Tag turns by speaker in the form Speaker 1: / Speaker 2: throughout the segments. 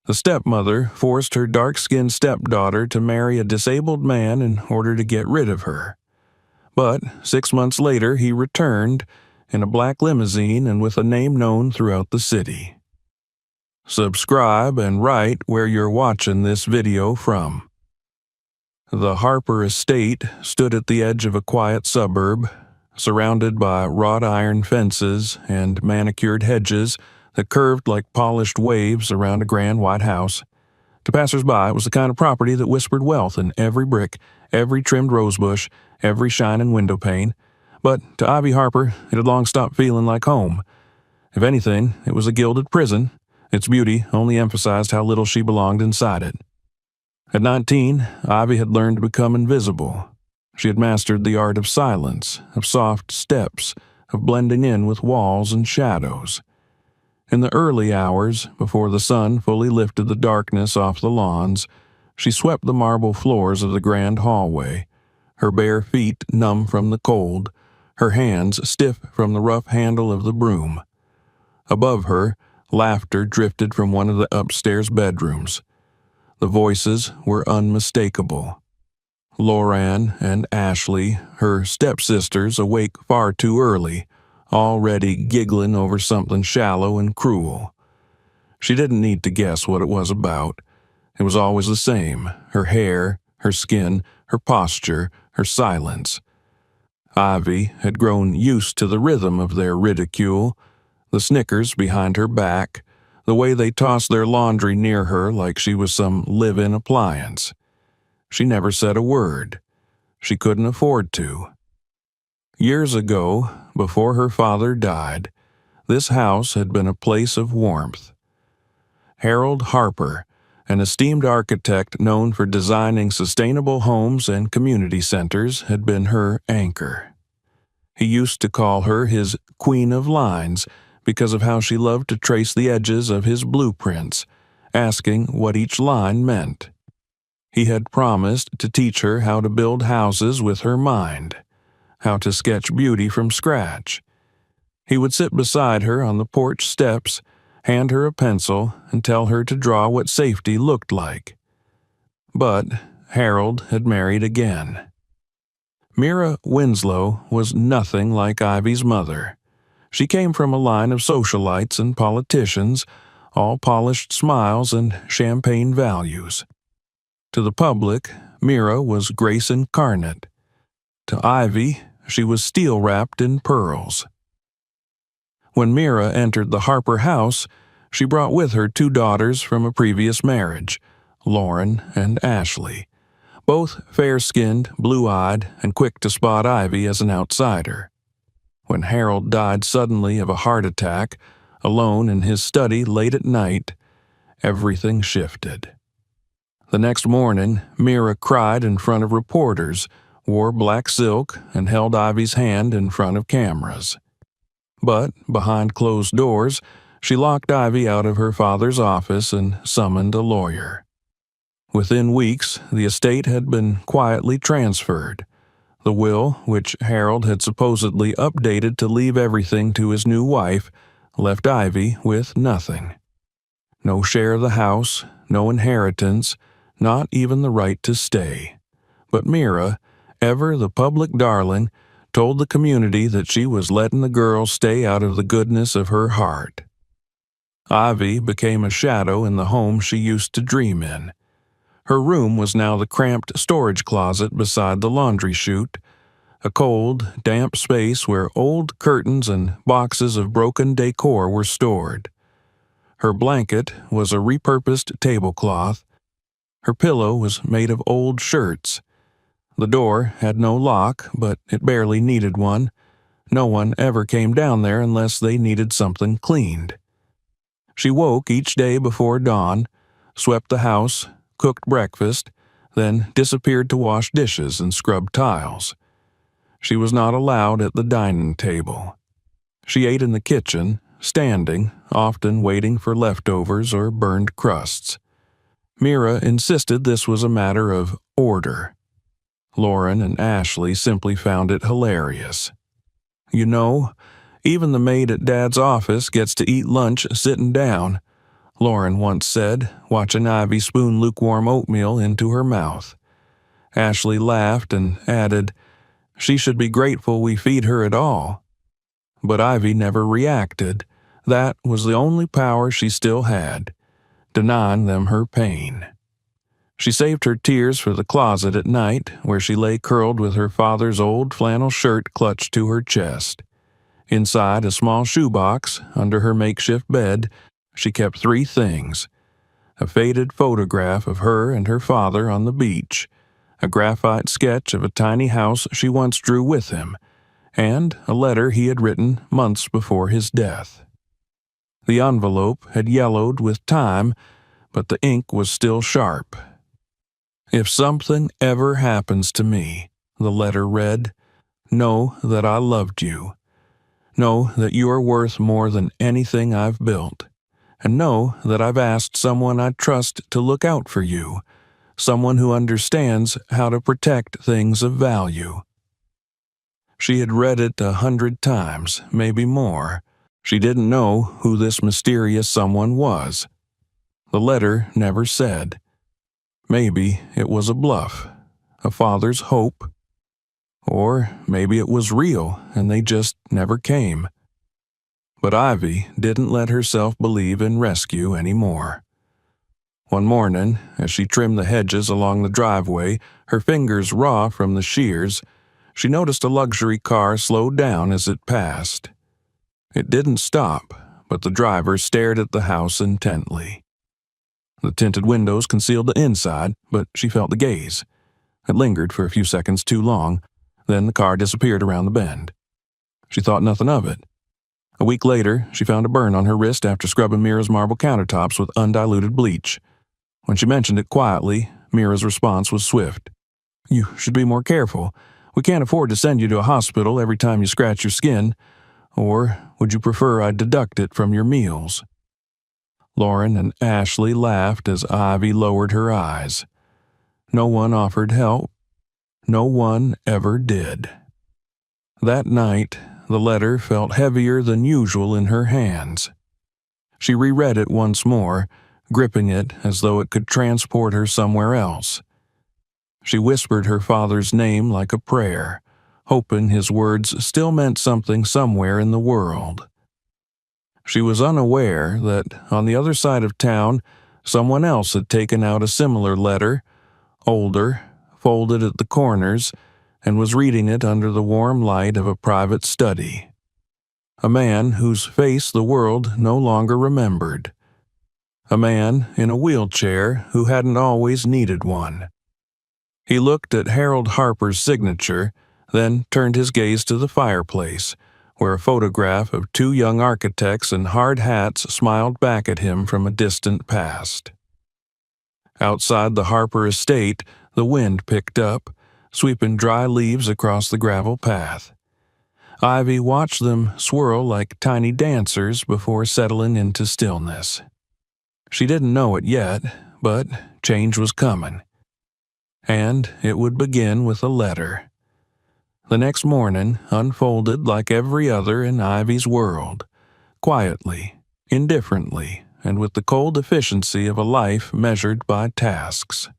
Speaker 1: The stepmother forced her dark-skinned stepdaughter to marry a disabled man in order to get rid of her. But 6 months later, he returned in a black limousine and with a name known throughout the city. Subscribe and write where you're watching this video from. The Harper estate stood at the edge of a quiet suburb, surrounded by wrought iron fences and manicured hedges that curved like polished waves around a grand white house. To passers-by, it was the kind of property that whispered wealth in every brick, every trimmed rosebush, every shining window pane. But to Ivy Harper, it had long stopped feeling like home. If anything, it was a gilded prison. Its beauty only emphasized how little she belonged inside it. At 19, Ivy had learned to become invisible. She had mastered the art of silence, of soft steps, of blending in with walls and shadows. In the early hours, before the sun fully lifted the darkness off the lawns, she swept the marble floors of the grand hallway, her bare feet numb from the cold, her hands stiff from the rough handle of the broom. Above her, laughter drifted from one of the upstairs bedrooms. The voices were unmistakable. Lauren and Ashley, her stepsisters, awake far too early, already giggling over something shallow and cruel. She didn't need to guess what it was about. It was always the same: her hair, her skin, her posture, her silence. Ivy had grown used to the rhythm of their ridicule, the snickers behind her back, the way they tossed their laundry near her like she was some live-in appliance. She never said a word. She couldn't afford to. Years ago, before her father died, this house had been a place of warmth. Harold Harper, an esteemed architect known for designing sustainable homes and community centers, had been her anchor. He used to call her his Queen of Lines because of how she loved to trace the edges of his blueprints, asking what each line meant. He had promised to teach her how to build houses with her mind, how to sketch beauty from scratch. He would sit beside her on the porch steps, hand her a pencil, and tell her to draw what safety looked like. But Harold had married again. Mira Winslow was nothing like Ivy's mother. She came from a line of socialites and politicians, all polished smiles and champagne values. To the public, Mira was grace incarnate. To Ivy, she was steel-wrapped in pearls. When Mira entered the Harper house, she brought with her 2 daughters from a previous marriage, Lauren and Ashley, both fair-skinned, blue-eyed, and quick to spot Ivy as an outsider. When Harold died suddenly of a heart attack, alone in his study late at night, everything shifted. The next morning, Mira cried in front of reporters, wore black silk, and held Ivy's hand in front of cameras. But behind closed doors, she locked Ivy out of her father's office and summoned a lawyer. Within weeks, the estate had been quietly transferred. The will, which Harold had supposedly updated to leave everything to his new wife, left Ivy with nothing. No share of the house, no inheritance, not even the right to stay. But Mira, ever the public darling, told the community that she was letting the girl stay out of the goodness of her heart. Ivy became a shadow in the home she used to dream in. Her room was now the cramped storage closet beside the laundry chute, a cold, damp space where old curtains and boxes of broken decor were stored. Her blanket was a repurposed tablecloth. Her pillow was made of old shirts. The door had no lock, but it barely needed one. No one ever came down there unless they needed something cleaned. She woke each day before dawn, swept the house, cooked breakfast, then disappeared to wash dishes and scrub tiles. She was not allowed at the dining table. She ate in the kitchen, standing, often waiting for leftovers or burned crusts. Mira insisted this was a matter of order. Lauren and Ashley simply found it hilarious. "You know, even the maid at Dad's office gets to eat lunch sitting down," Lauren once said, watching Ivy spoon lukewarm oatmeal into her mouth. Ashley laughed and added, "She should be grateful we feed her at all." But Ivy never reacted. That was the only power she still had, denying them her pain. She saved her tears for the closet at night, where she lay curled with her father's old flannel shirt clutched to her chest. Inside a small shoebox, under her makeshift bed, she kept 3 things: a faded photograph of her and her father on the beach, a graphite sketch of a tiny house she once drew with him, and a letter he had written months before his death. The envelope had yellowed with time, but the ink was still sharp. "If something ever happens to me," the letter read, "know that I loved you. Know that you are worth more than anything I've built. And know that I've asked someone I trust to look out for you, someone who understands how to protect things of value." She had read it 100 times, maybe more. She didn't know who this mysterious someone was. The letter never said. Maybe it was a bluff, a father's hope. Or maybe it was real and they just never came. But Ivy didn't let herself believe in rescue anymore. One morning, as she trimmed the hedges along the driveway, her fingers raw from the shears, she noticed a luxury car slow down as it passed. It didn't stop, but the driver stared at the house intently. The tinted windows concealed the inside, but she felt the gaze. It lingered for a few seconds too long, then the car disappeared around the bend. She thought nothing of it. A week later, she found a burn on her wrist after scrubbing Mira's marble countertops with undiluted bleach. When she mentioned it quietly, Mira's response was swift. "You should be more careful. We can't afford to send you to a hospital every time you scratch your skin. Or would you prefer I deduct it from your meals?" Lauren and Ashley laughed as Ivy lowered her eyes. No one offered help. No one ever did. That night, the letter felt heavier than usual in her hands. She reread it once more, gripping it as though it could transport her somewhere else. She whispered her father's name like a prayer, hoping his words still meant something somewhere in the world. She was unaware that, on the other side of town, someone else had taken out a similar letter, older, folded at the corners, and was reading it under the warm light of a private study. A man whose face the world no longer remembered. A man in a wheelchair who hadn't always needed one. He looked at Harold Harper's signature, then turned his gaze to the fireplace, where a photograph of 2 young architects in hard hats smiled back at him from a distant past. Outside the Harper estate, the wind picked up, sweeping dry leaves across the gravel path. Ivy watched them swirl like tiny dancers before settling into stillness. She didn't know it yet, but change was coming. And it would begin with a letter. The next morning unfolded like every other in Ivy's world, quietly, indifferently, and with the cold efficiency of a life measured by tasks.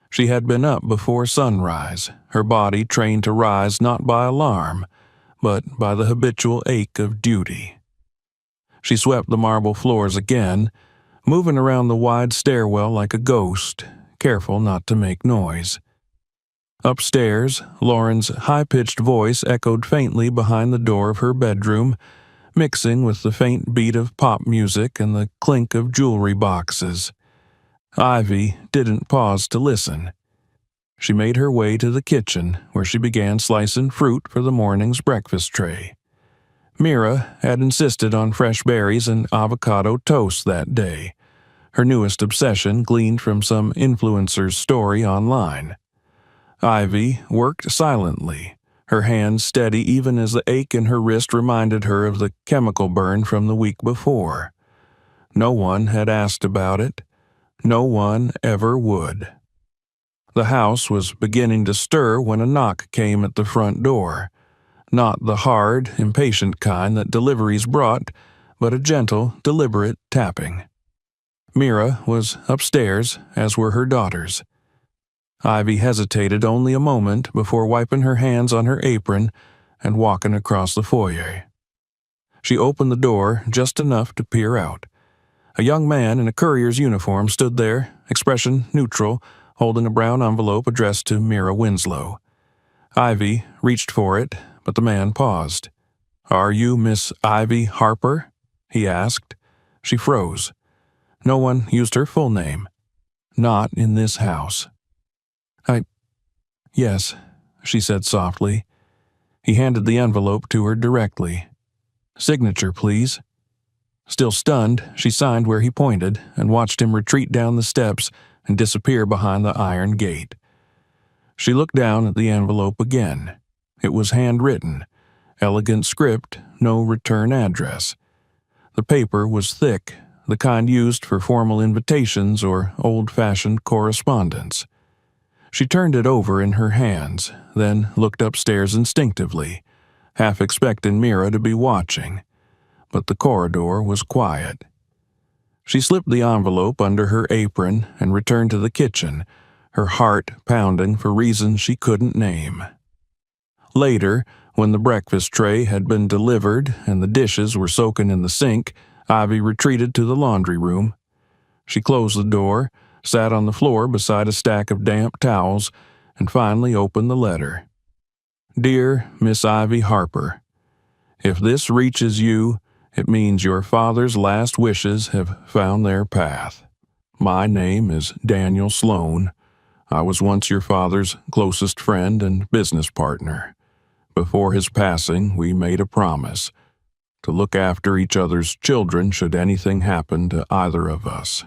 Speaker 1: She had been up before sunrise, her body trained to rise not by alarm, but by the habitual ache of duty. She swept the marble floors again, moving around the wide stairwell like a ghost, careful not to make noise. Upstairs, Lauren's high-pitched voice echoed faintly behind the door of her bedroom, mixing with the faint beat of pop music and the clink of jewelry boxes. Ivy didn't pause to listen. She made her way to the kitchen, where she began slicing fruit for the morning's breakfast tray. Mira had insisted on fresh berries and avocado toast that day, her newest obsession gleaned from some influencer's story online. Ivy worked silently, her hands steady even as the ache in her wrist reminded her of the chemical burn from the week before. No one had asked about it. No one ever would. The house was beginning to stir when a knock came at the front door. Not the hard, impatient kind that deliveries brought, but a gentle, deliberate tapping. Mira was upstairs, as were her daughters. Ivy hesitated only a moment before wiping her hands on her apron and walking across the foyer. She opened the door just enough to peer out. A young man in a courier's uniform stood there, expression neutral, holding a brown envelope addressed to Mira Winslow. Ivy reached for it, but the man paused. "Are you Miss Ivy Harper?" he asked. She froze. No one used her full name. Not in this house. Yes, she said softly. He handed the envelope to her directly. "Signature, please." Still stunned, she signed where he pointed and watched him retreat down the steps and disappear behind the iron gate. She looked down at the envelope again. It was handwritten, elegant script, no return address. The paper was thick, the kind used for formal invitations or old-fashioned correspondence. She turned it over in her hands, then looked upstairs instinctively, half expecting Mira to be watching. But the corridor was quiet. She slipped the envelope under her apron and returned to the kitchen, her heart pounding for reasons she couldn't name. Later, when the breakfast tray had been delivered and the dishes were soaking in the sink, Ivy retreated to the laundry room. She closed the door, sat on the floor beside a stack of damp towels, and finally opened the letter. "Dear Miss Ivy Harper, if this reaches you, it means your father's last wishes have found their path. My name is Daniel Sloan. I was once your father's closest friend and business partner. Before his passing, we made a promise to look after each other's children should anything happen to either of us.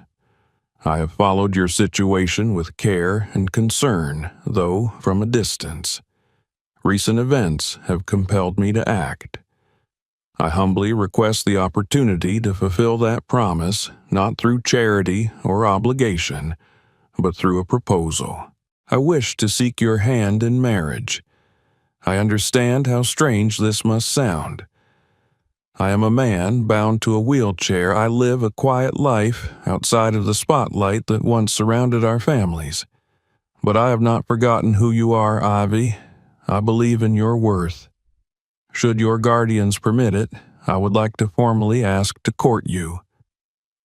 Speaker 1: I have followed your situation with care and concern, though from a distance. Recent events have compelled me to act. I humbly request the opportunity to fulfill that promise, not through charity or obligation, but through a proposal. I wish to seek your hand in marriage. I understand how strange this must sound. I am a man bound to a wheelchair. I live a quiet life outside of the spotlight that once surrounded our families. But I have not forgotten who you are, Ivy. I believe in your worth. Should your guardians permit it, I would like to formally ask to court you.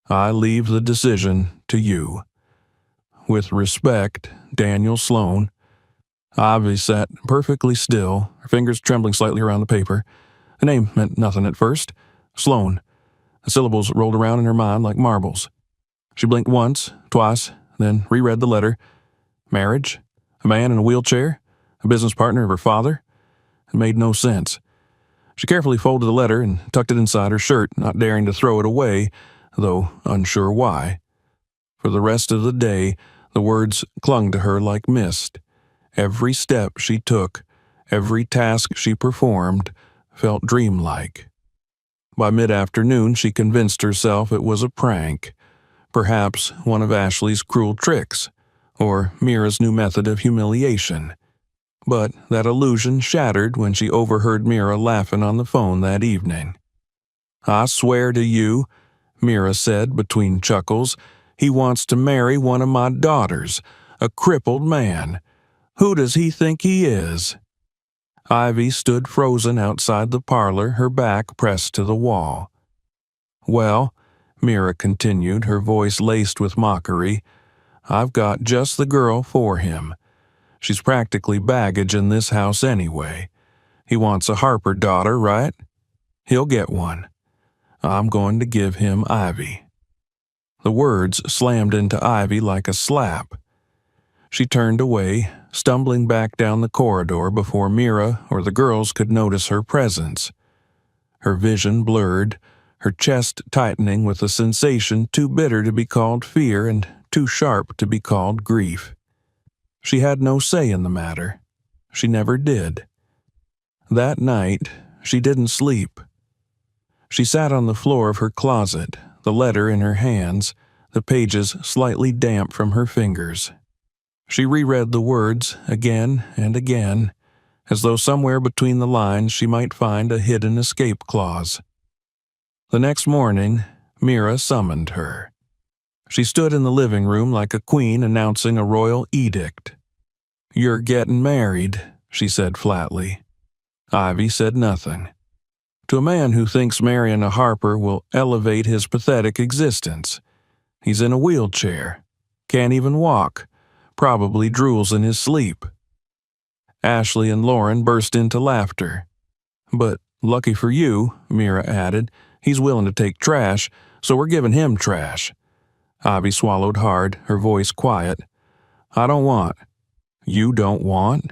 Speaker 1: I leave the decision to you. With respect, Daniel Sloan." Ivy sat perfectly still, her fingers trembling slightly around the paper. The name meant nothing at first. Sloan. The syllables rolled around in her mind like marbles. She blinked once, twice, then reread the letter. Marriage? A man in a wheelchair? A business partner of her father? It made no sense. She carefully folded the letter and tucked it inside her shirt, not daring to throw it away, though unsure why. For the rest of the day, the words clung to her like mist. Every step she took, every task she performed, felt dreamlike. By mid-afternoon, she convinced herself it was a prank, perhaps one of Ashley's cruel tricks, or Mira's new method of humiliation. But that illusion shattered when she overheard Mira laughing on the phone that evening. "I swear to you," Mira said between chuckles, "he wants to marry one of my daughters, a crippled man. Who does he think he is?" Ivy stood frozen outside the parlor, her back pressed to the wall. "Well," Mira continued, her voice laced with mockery, "I've got just the girl for him. She's practically baggage in this house anyway. He wants a Harper daughter, right? He'll get one. I'm going to give him Ivy." The words slammed into Ivy like a slap. She turned away, stumbling back down the corridor before Mira or the girls could notice her presence. Her vision blurred, her chest tightening with a sensation too bitter to be called fear and too sharp to be called grief. She had no say in the matter. She never did. That night, she didn't sleep. She sat on the floor of her closet, the letter in her hands, the pages slightly damp from her fingers. She reread the words again and again, as though somewhere between the lines she might find a hidden escape clause. The next morning, Mira summoned her. She stood in the living room like a queen announcing a royal edict. "You're getting married," she said flatly. Ivy said nothing. To a man who thinks marrying a Harper will elevate his pathetic existence. He's in a wheelchair, can't even walk, probably drools in his sleep. Ashley and Lauren burst into laughter. "But lucky for you," Mira added, "he's willing to take trash, so we're giving him trash." Ivy swallowed hard, her voice quiet. "I don't want." "You don't want?"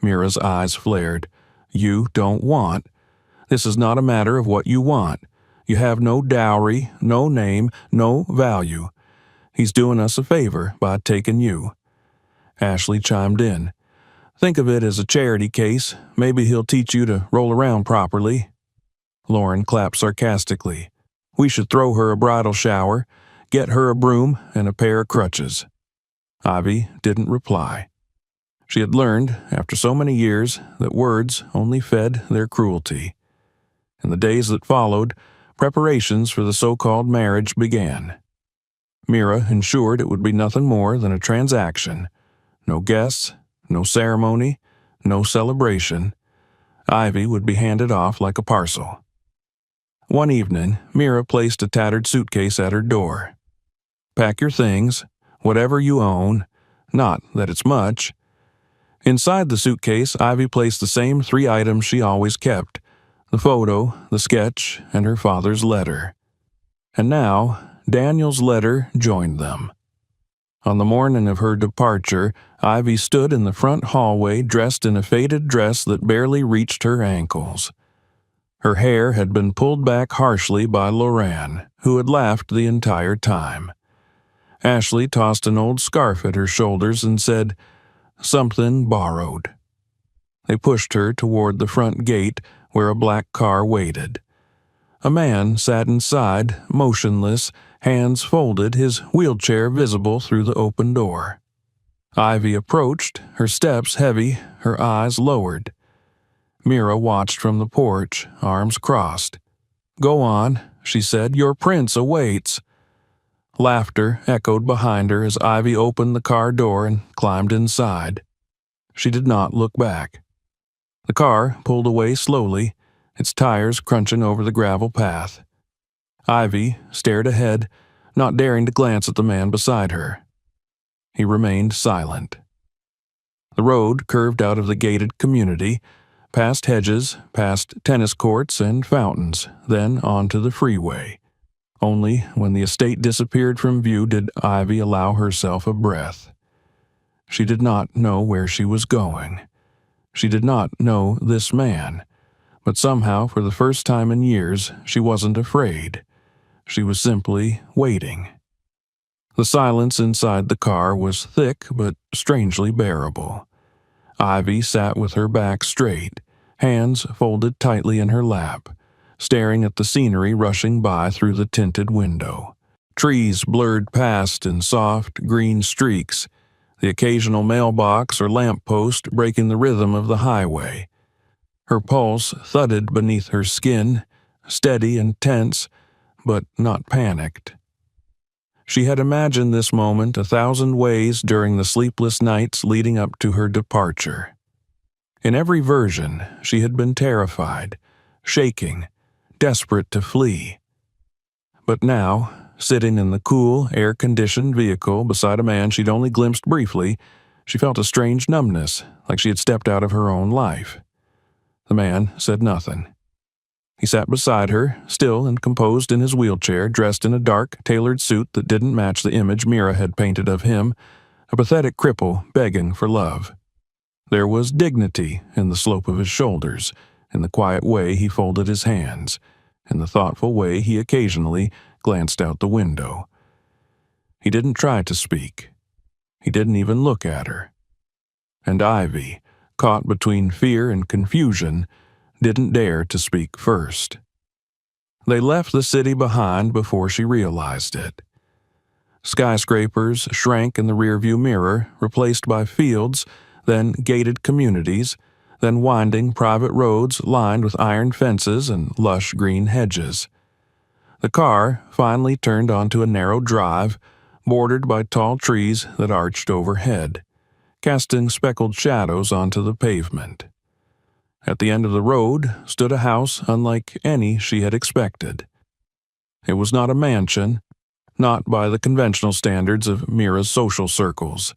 Speaker 1: Mira's eyes flared. "You don't want? This is not a matter of what you want. You have no dowry, no name, no value. He's doing us a favor by taking you." Ashley chimed in. "Think of it as a charity case. Maybe he'll teach you to roll around properly." Lauren clapped sarcastically. "We should throw her a bridal shower, get her a broom and a pair of crutches." Ivy didn't reply. She had learned, after so many years, that words only fed their cruelty. In the days that followed, preparations for the so-called marriage began. Mira ensured it would be nothing more than a transaction. No guests, no ceremony, no celebration. Ivy would be handed off like a parcel. One evening, Mira placed a tattered suitcase at her door. "Pack your things, whatever you own, not that it's much." Inside the suitcase, Ivy placed the same 3 items she always kept: the photo, the sketch, and her father's letter. And now, Daniel's letter joined them. On the morning of her departure, Ivy stood in the front hallway dressed in a faded dress that barely reached her ankles. Her hair had been pulled back harshly by Loran, who had laughed the entire time. Ashley tossed an old scarf at her shoulders and said, "Something borrowed." They pushed her toward the front gate where a black car waited. A man sat inside, motionless, hands folded, his wheelchair visible through the open door. Ivy approached, her steps heavy, her eyes lowered. Mira watched from the porch, arms crossed. "Go on," she said, "your prince awaits." Laughter echoed behind her as Ivy opened the car door and climbed inside. She did not look back. The car pulled away slowly, its tires crunching over the gravel path. Ivy stared ahead, not daring to glance at the man beside her. He remained silent. The road curved out of the gated community, past hedges, past tennis courts and fountains, then onto the freeway. Only when the estate disappeared from view did Ivy allow herself a breath. She did not know where she was going. She did not know this man, but somehow, for the first time in years, she wasn't afraid. She was simply waiting. The silence inside the car was thick but strangely bearable. Ivy sat with her back straight, hands folded tightly in her lap, staring at the scenery rushing by through the tinted window. Trees blurred past in soft, green streaks, the occasional mailbox or lamppost breaking the rhythm of the highway. Her pulse thudded beneath her skin, steady and tense, but not panicked. She had imagined this moment 1,000 ways during the sleepless nights leading up to her departure. In every version, she had been terrified, shaking, desperate to flee. But now, sitting in the cool, air-conditioned vehicle beside a man she'd only glimpsed briefly, she felt a strange numbness, like she had stepped out of her own life. The man said nothing. He sat beside her, still and composed in his wheelchair, dressed in a dark, tailored suit that didn't match the image Mira had painted of him, a pathetic cripple begging for love. There was dignity in the slope of his shoulders, in the quiet way he folded his hands, in the thoughtful way he occasionally glanced out the window. He didn't try to speak. He didn't even look at her. And Ivy, caught between fear and confusion, didn't dare to speak first. They left the city behind before she realized it. Skyscrapers shrank in the rearview mirror, replaced by fields, then gated communities, then winding private roads lined with iron fences and lush green hedges. The car finally turned onto a narrow drive, bordered by tall trees that arched overhead, casting speckled shadows onto the pavement. At the end of the road stood a house unlike any she had expected. It was not a mansion, not by the conventional standards of Mira's social circles.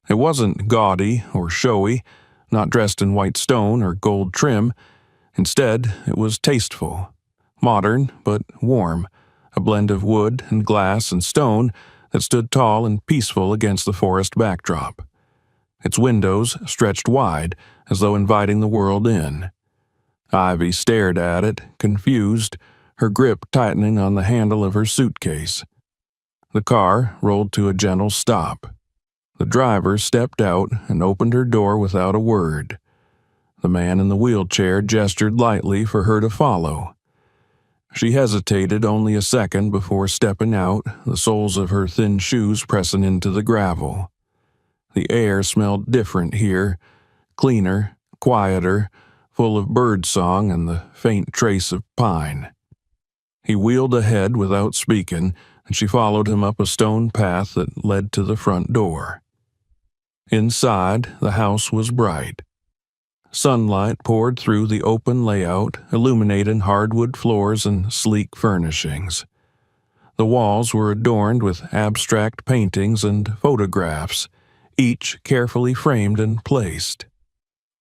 Speaker 1: It wasn't gaudy or showy, not dressed in white stone or gold trim. Instead, it was tasteful, modern but warm, a blend of wood and glass and stone that stood tall and peaceful against the forest backdrop. Its windows stretched wide, as though inviting the world in. Ivy stared at it, confused, her grip tightening on the handle of her suitcase. The car rolled to a gentle stop. The driver stepped out and opened her door without a word. The man in the wheelchair gestured lightly for her to follow. She hesitated only a second before stepping out, the soles of her thin shoes pressing into the gravel. The air smelled different here, cleaner, quieter, full of birdsong and the faint trace of pine. He wheeled ahead without speaking, and she followed him up a stone path that led to the front door. Inside, the house was bright. Sunlight poured through the open layout, illuminating hardwood floors and sleek furnishings. The walls were adorned with abstract paintings and photographs, each carefully framed and placed.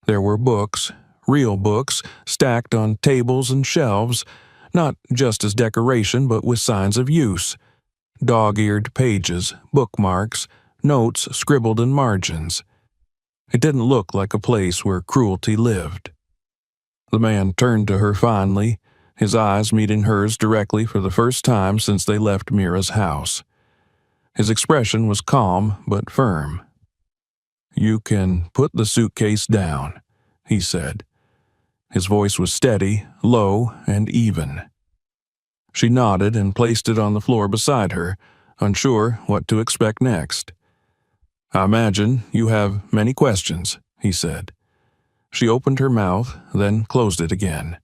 Speaker 1: There were books, real books, stacked on tables and shelves, not just as decoration but with signs of use. Dog-eared pages, bookmarks, notes scribbled in margins. It didn't look like a place where cruelty lived. The man turned to her finally, his eyes meeting hers directly for the first time since they left Mira's house. His expression was calm but firm. "You can put the suitcase down," he said. His voice was steady, low, and even. She nodded and placed it on the floor beside her, unsure what to expect next. "I imagine you have many questions," he said. She opened her mouth, then closed it again.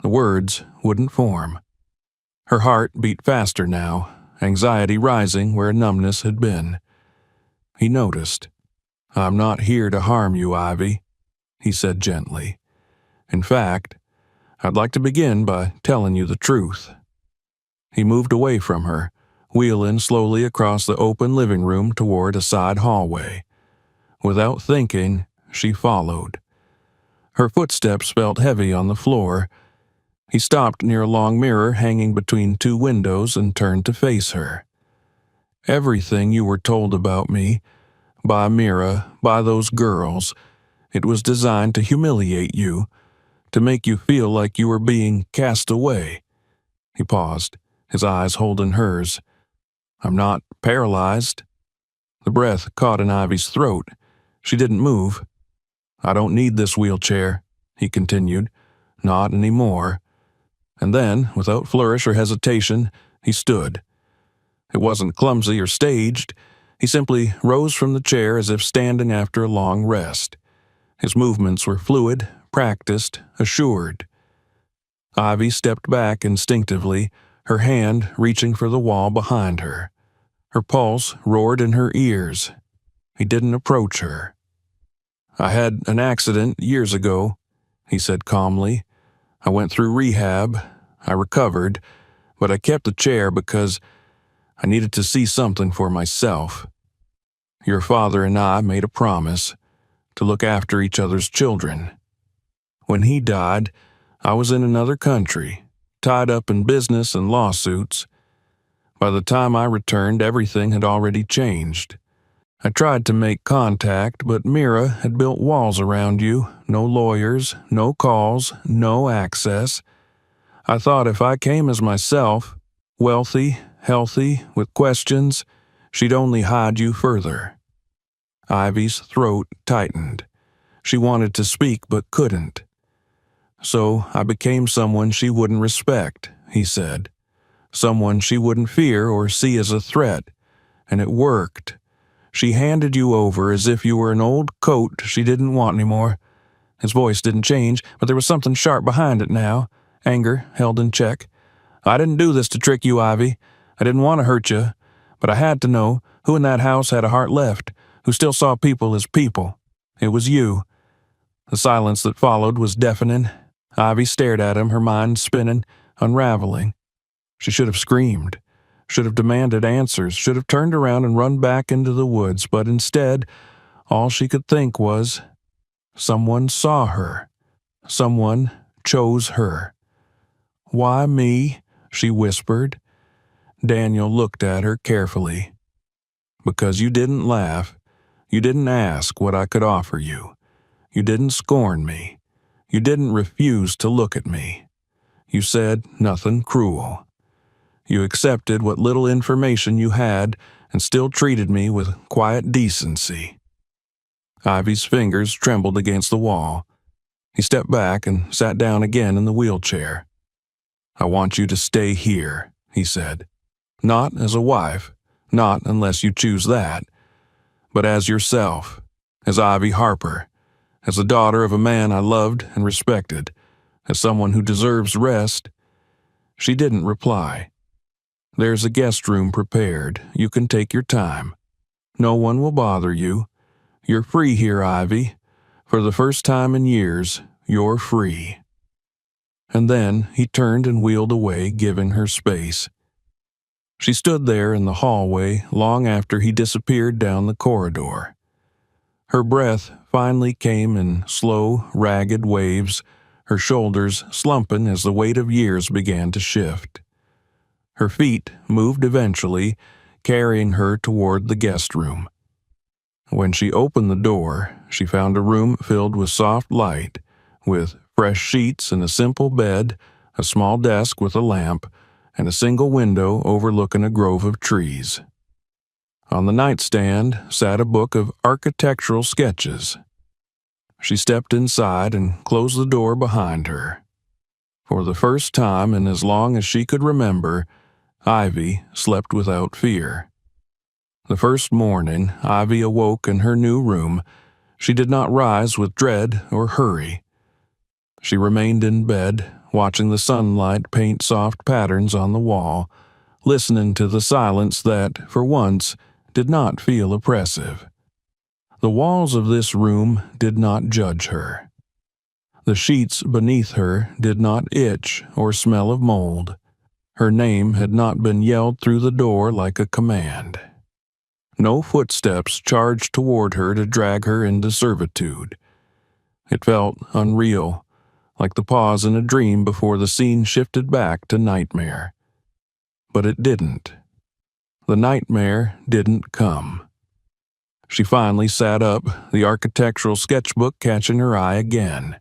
Speaker 1: The words wouldn't form. Her heart beat faster now, anxiety rising where numbness had been. He noticed. "I'm not here to harm you, Ivy," he said gently. "In fact, I'd like to begin by telling you the truth." He moved away from her, wheeling slowly across the open living room toward a side hallway. Without thinking, she followed. Her footsteps felt heavy on the floor. He stopped near a long mirror hanging between two windows and turned to face her. "Everything you were told about me, by Mira, by those girls, it was designed to humiliate you, to make you feel like you were being cast away." He paused, his eyes holding hers. "I'm not paralyzed." The breath caught in Ivy's throat. She didn't move. "I don't need this wheelchair," he continued. "Not anymore." And then, without flourish or hesitation, he stood. It wasn't clumsy or staged. He simply rose from the chair as if standing after a long rest. His movements were fluid, practiced, assured. Ivy stepped back instinctively, her hand reaching for the wall behind her. Her pulse roared in her ears. He didn't approach her. "I had an accident years ago," he said calmly. "I went through rehab. I recovered, but I kept the chair because I needed to see something for myself. Your father and I made a promise to look after each other's children. When he died, I was in another country, tied up in business and lawsuits. By the time I returned, everything had already changed. I tried to make contact, but Mira had built walls around you, no lawyers, no calls, no access. I thought if I came as myself, wealthy, healthy, with questions, she'd only hide you further." Ivy's throat tightened. She wanted to speak but couldn't. "So I became someone she wouldn't respect," he said. "Someone she wouldn't fear or see as a threat. And it worked. She handed you over as if you were an old coat she didn't want anymore." His voice didn't change, but there was something sharp behind it now, anger held in check. "I didn't do this to trick you, Ivy. I didn't want to hurt you. But I had to know who in that house had a heart left, who still saw people as people. It was you. The silence that followed was deafening. Ivy stared at him, her mind spinning, unraveling. She should have screamed, should have demanded answers, should have turned around and run back into the woods, but instead, all she could think was, someone saw her. Someone chose her. "Why me?" she whispered. Daniel looked at her carefully. "Because you didn't laugh. You didn't ask what I could offer you. You didn't scorn me. You didn't refuse to look at me. You said nothing cruel. You accepted what little information you had and still treated me with quiet decency." Ivy's fingers trembled against the wall. He stepped back and sat down again in the wheelchair. "I want you to stay here," he said. "Not as a wife, not unless you choose that, but as yourself, as Ivy Harper, as the daughter of a man I loved and respected, as someone who deserves rest." She didn't reply. "There's a guest room prepared. You can take your time. No one will bother you. You're free here, Ivy. For the first time in years, you're free." And then he turned and wheeled away, giving her space. She stood there in the hallway long after he disappeared down the corridor. Her breath finally came in slow, ragged waves, her shoulders slumping as the weight of years began to shift. Her feet moved eventually, carrying her toward the guest room. When she opened the door, she found a room filled with soft light, with fresh sheets and a simple bed, a small desk with a lamp, and a single window overlooking a grove of trees. On the nightstand sat a book of architectural sketches. She stepped inside and closed the door behind her. For the first time in as long as she could remember, Ivy slept without fear. The first morning Ivy awoke in her new room, she did not rise with dread or hurry. She remained in bed, watching the sunlight paint soft patterns on the wall, listening to the silence that, for once, did not feel oppressive. The walls of this room did not judge her. The sheets beneath her did not itch or smell of mold. Her name had not been yelled through the door like a command. No footsteps charged toward her to drag her into servitude. It felt unreal, like the pause in a dream before the scene shifted back to nightmare. But it didn't. The nightmare didn't come. She finally sat up, the architectural sketchbook catching her eye again.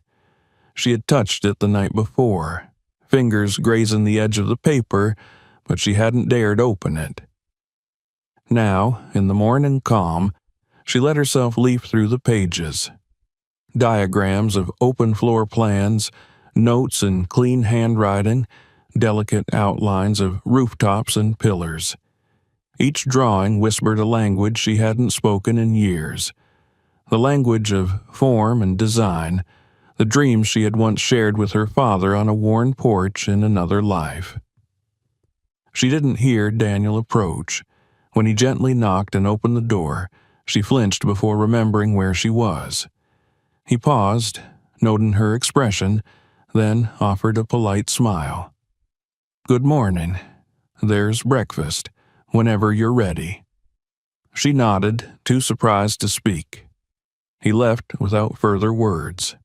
Speaker 1: She had touched it the night before, fingers grazing the edge of the paper, but she hadn't dared open it. Now, in the morning calm, she let herself leaf through the pages. Diagrams of open floor plans, notes in clean handwriting, delicate outlines of rooftops and pillars. Each drawing whispered a language she hadn't spoken in years, the language of form and design, the dreams she had once shared with her father on a worn porch in another life. She didn't hear Daniel approach. When he gently knocked and opened the door, she flinched before remembering where she was. He paused, noting her expression, then offered a polite smile. "Good morning. There's breakfast, whenever you're ready." She nodded, too surprised to speak. He left without further words.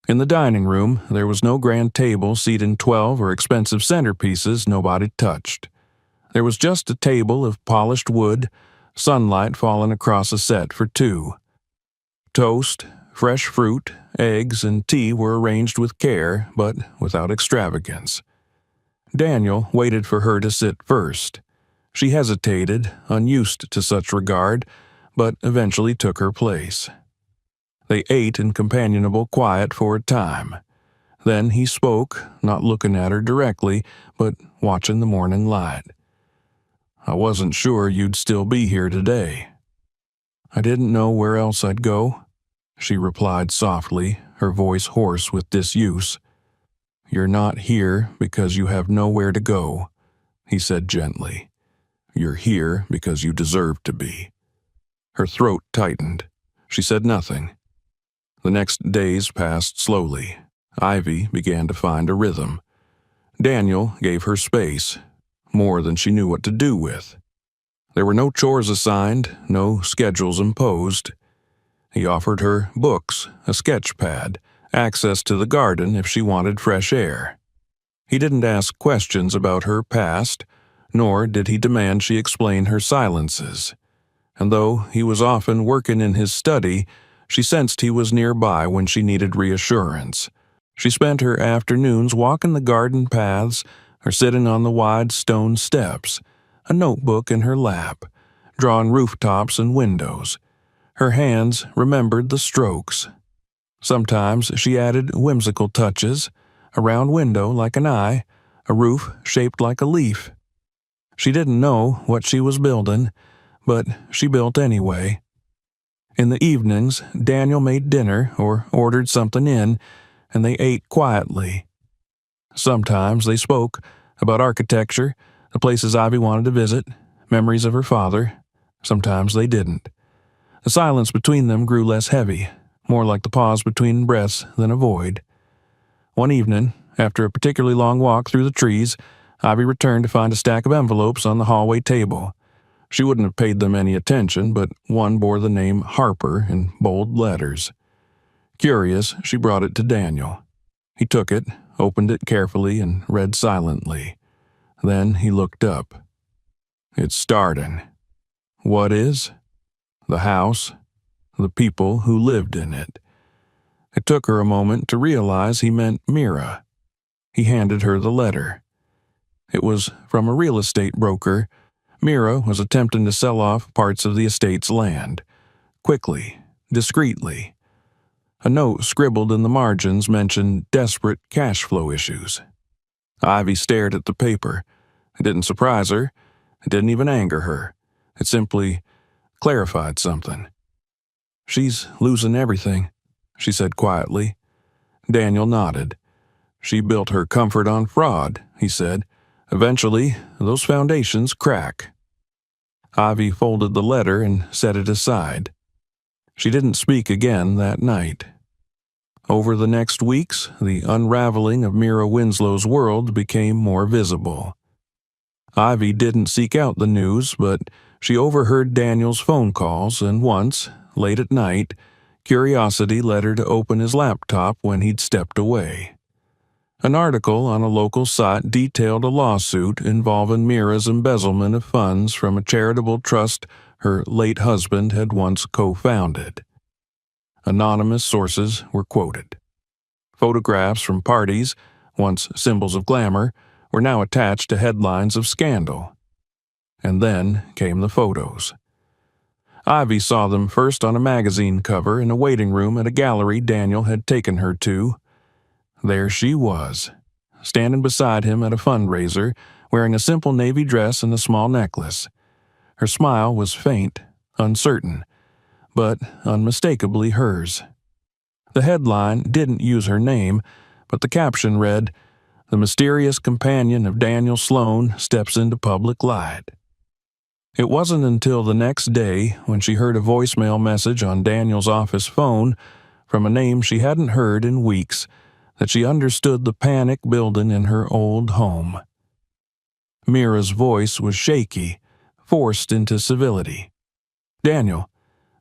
Speaker 1: In the dining room, there was no grand table seating 12 or expensive centerpieces nobody touched. There was just a table of polished wood, sunlight falling across a set for two. Toast, fresh fruit, eggs, and tea were arranged with care, but without extravagance. Daniel waited for her to sit first. She hesitated, unused to such regard, but eventually took her place. They ate in companionable quiet for a time. Then he spoke, not looking at her directly, but watching the morning light. "I wasn't sure you'd still be here today." "I didn't know where else I'd go," she replied softly, her voice hoarse with disuse. "You're not here because you have nowhere to go," he said gently. You're here because you deserve to be." Her throat tightened. She said nothing. The next days passed slowly. Ivy began to find a rhythm. Daniel gave her space, more than she knew what to do with. There were no chores assigned, no schedules imposed. He offered her books, a sketch pad, access to the garden if she wanted fresh air. He didn't ask questions about her past, nor did he demand she explain her silences. And though he was often working in his study, she sensed he was nearby when she needed reassurance. She spent her afternoons walking the garden paths or sitting on the wide stone steps, a notebook in her lap, drawing rooftops and windows. Her hands remembered the strokes. Sometimes she added whimsical touches, a round window like an eye, a roof shaped like a leaf. She didn't know what she was building, but she built anyway. In the evenings, Daniel made dinner or ordered something in, and they ate quietly. Sometimes they spoke about architecture, the places Ivy wanted to visit, memories of her father. Sometimes they didn't. The silence between them grew less heavy, more like the pause between breaths than a void. One evening, after a particularly long walk through the trees, Ivy returned to find a stack of envelopes on the hallway table. She wouldn't have paid them any attention, but one bore the name Harper in bold letters. Curious, she brought it to Daniel. He took it, opened it carefully, and read silently. Then he looked up. "It's starting. What is? The house, the people who lived in it." It took her a moment to realize he meant Mira. He handed her the letter. It was from a real estate broker. Mira was attempting to sell off parts of the estate's land. Quickly, discreetly. A note scribbled in the margins mentioned desperate cash flow issues. Ivy stared at the paper. It didn't surprise her. It didn't even anger her. It simply clarified something. "She's losing everything," she said quietly. Daniel nodded. "She built her comfort on fraud," he said. "Eventually, those foundations crack." Ivy folded the letter and set it aside. She didn't speak again that night. Over the next weeks, the unraveling of Mira Winslow's world became more visible. Ivy didn't seek out the news, but she overheard Daniel's phone calls, and once, late at night, curiosity led her to open his laptop when he'd stepped away. An article on a local site detailed a lawsuit involving Mira's embezzlement of funds from a charitable trust her late husband had once co-founded. Anonymous sources were quoted. Photographs from parties, once symbols of glamour, were now attached to headlines of scandal. And then came the photos. Ivy saw them first on a magazine cover in a waiting room at a gallery Daniel had taken her to. There she was, standing beside him at a fundraiser, wearing a simple navy dress and a small necklace. Her smile was faint, uncertain, but unmistakably hers. The headline didn't use her name, but the caption read, "The mysterious companion of Daniel Sloan steps into public light." It wasn't until the next day, when she heard a voicemail message on Daniel's office phone from a name she hadn't heard in weeks, that she understood the panic building in her old home. Mira's voice was shaky, forced into civility. "Daniel,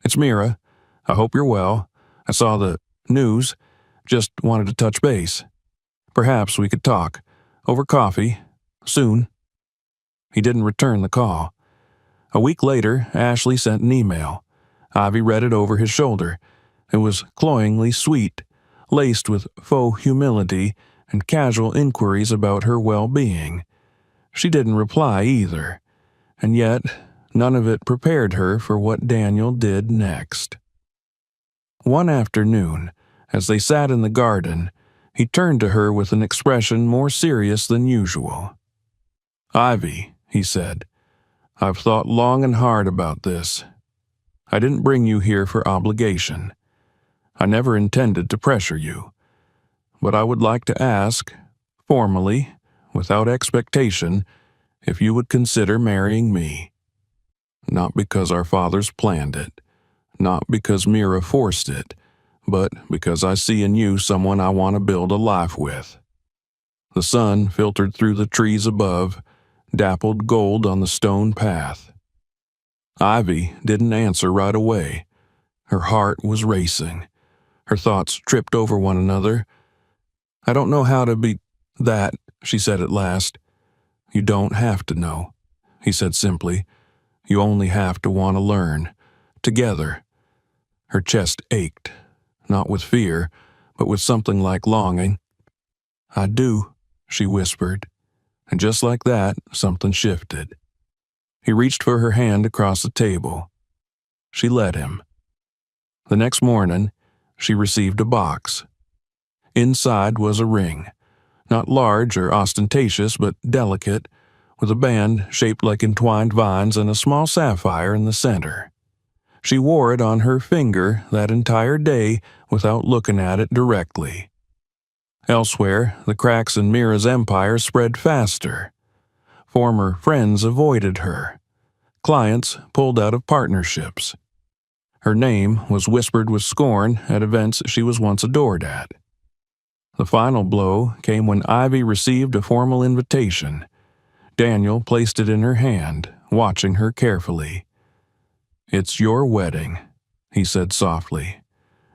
Speaker 1: it's Mira. I hope you're well. I saw the news. Just wanted to touch base. Perhaps we could talk. Over coffee. Soon." He didn't return the call. A week later, Ashley sent an email. Ivy read it over his shoulder. It was cloyingly sweet, laced with faux humility and casual inquiries about her well-being. She didn't reply either, and yet none of it prepared her for what Daniel did next. One afternoon, as they sat in the garden, he turned to her with an expression more serious than usual. "Ivy," he said, "I've thought long and hard about this. I didn't bring you here for obligation. I never intended to pressure you. But I would like to ask, formally, without expectation, if you would consider marrying me. Not because our fathers planned it, not because Mira forced it, but because I see in you someone I want to build a life with." The sun filtered through the trees above, dappled gold on the stone path. Ivy didn't answer right away. Her heart was racing. Her thoughts tripped over one another. "I don't know how to be that," she said at last. "You don't have to know," he said simply. "You only have to want to learn. Together." Her chest ached, not with fear, but with something like longing. "I do," she whispered, and just like that, something shifted. He reached for her hand across the table. She let him. The next morning, she received a box. Inside was a ring, not large or ostentatious, but delicate, with a band shaped like entwined vines and a small sapphire in the center. She wore it on her finger that entire day without looking at it directly. Elsewhere, the cracks in Mira's empire spread faster. Former friends avoided her. Clients pulled out of partnerships. Her name was whispered with scorn at events she was once adored at. The final blow came when Ivy received a formal invitation. Daniel placed it in her hand, watching her carefully. "It's your wedding," he said softly.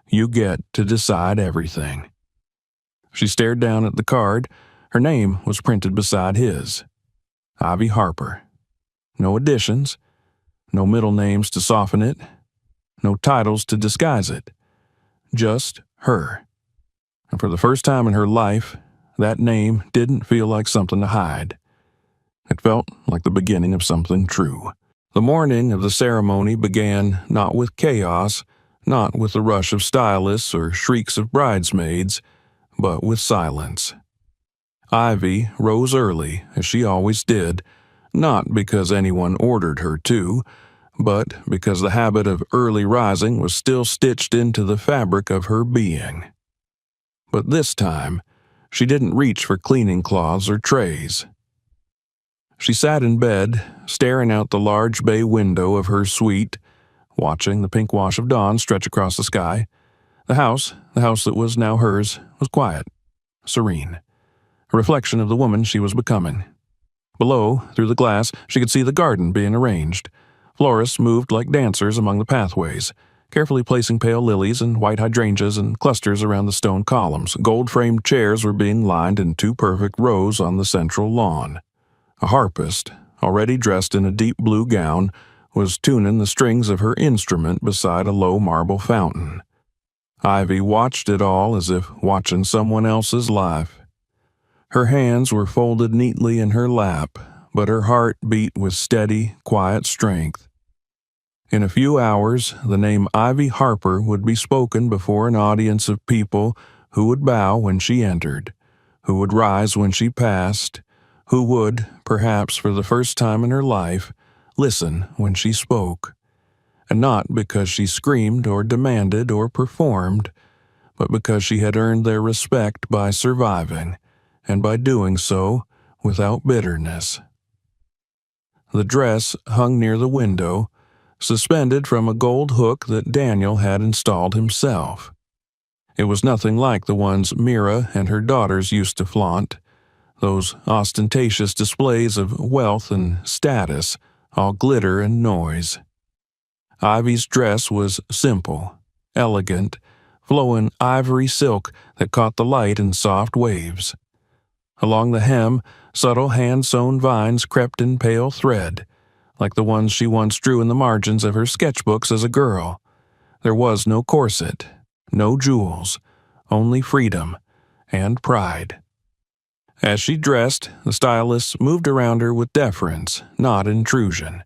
Speaker 1: "You get to decide everything." She stared down at the card. Her name was printed beside his. Ivy Harper. No additions, no middle names to soften it, no titles to disguise it. Just her. And for the first time in her life, that name didn't feel like something to hide. It felt like the beginning of something true. The morning of the ceremony began not with chaos, not with the rush of stylists or shrieks of bridesmaids, but with silence. Ivy rose early, as she always did, not because anyone ordered her to, but because the habit of early rising was still stitched into the fabric of her being. But this time, she didn't reach for cleaning cloths or trays. She sat in bed, staring out the large bay window of her suite, watching the pink wash of dawn stretch across the sky. The house that was now hers, was quiet, serene, a reflection of the woman she was becoming. Below, through the glass, she could see the garden being arranged. Florists moved like dancers among the pathways, carefully placing pale lilies and white hydrangeas in clusters around the stone columns. Gold-framed chairs were being lined in two perfect rows on the central lawn. A harpist, already dressed in a deep blue gown, was tuning the strings of her instrument beside a low marble fountain. Ivy watched it all as if watching someone else's life. Her hands were folded neatly in her lap, but her heart beat with steady, quiet strength. In a few hours, the name Ivy Harper would be spoken before an audience of people who would bow when she entered, who would rise when she passed, who would, perhaps for the first time in her life, listen when she spoke. And not because she screamed or demanded or performed, but because she had earned their respect by surviving, and by doing so without bitterness. The dress hung near the window, suspended from a gold hook that Daniel had installed himself. It was nothing like the ones Mira and her daughters used to flaunt, those ostentatious displays of wealth and status, all glitter and noise. Ivy's dress was simple, elegant, flowing ivory silk that caught the light in soft waves. Along the hem, subtle hand-sewn vines crept in pale thread, like the ones she once drew in the margins of her sketchbooks as a girl. There was no corset, no jewels, only freedom and pride. As she dressed, the stylists moved around her with deference, not intrusion.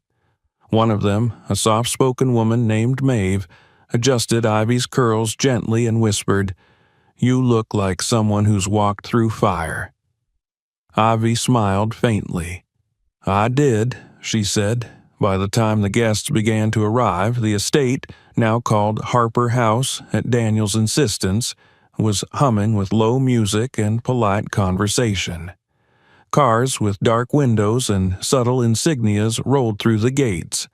Speaker 1: One of them, a soft-spoken woman named Maeve, adjusted Ivy's curls gently and whispered, "You look like someone who's walked through fire." Ivy smiled faintly. "I did," she said. By the time the guests began to arrive, the estate, now called Harper House at Daniel's insistence, was humming with low music and polite conversation. Cars with dark windows and subtle insignias rolled through the gates.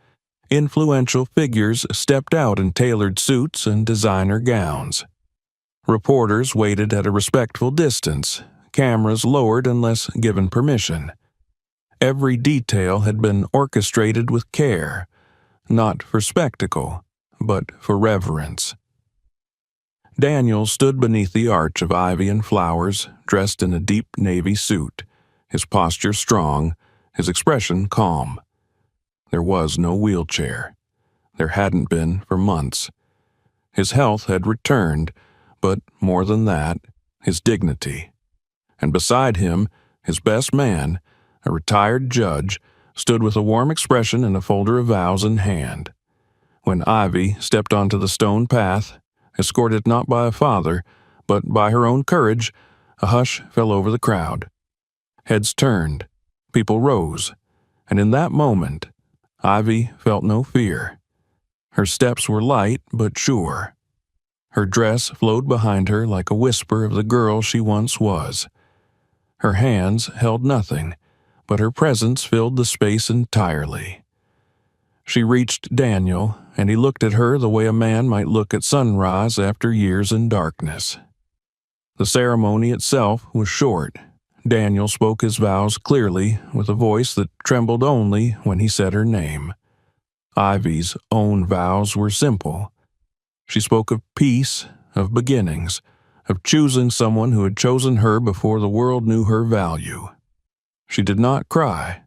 Speaker 1: Influential figures stepped out in tailored suits and designer gowns. Reporters waited at a respectful distance, cameras lowered unless given permission. Every detail had been orchestrated with care, not for spectacle, but for reverence. Daniel stood beneath the arch of ivy and flowers, dressed in a deep navy suit, his posture strong, his expression calm. There was no wheelchair. There hadn't been for months. His health had returned, but more than that, his dignity. And beside him, his best man, a retired judge, stood with a warm expression and a folder of vows in hand. When Ivy stepped onto the stone path, escorted not by a father, but by her own courage, a hush fell over the crowd. Heads turned, people rose, and in that moment, Ivy felt no fear. Her steps were light but sure. Her dress flowed behind her like a whisper of the girl she once was. Her hands held nothing, but her presence filled the space entirely. She reached Daniel, and he looked at her the way a man might look at sunrise after years in darkness. The ceremony itself was short. Daniel spoke his vows clearly, with a voice that trembled only when he said her name. Ivy's own vows were simple. She spoke of peace, of beginnings, of choosing someone who had chosen her before the world knew her value. She did not cry.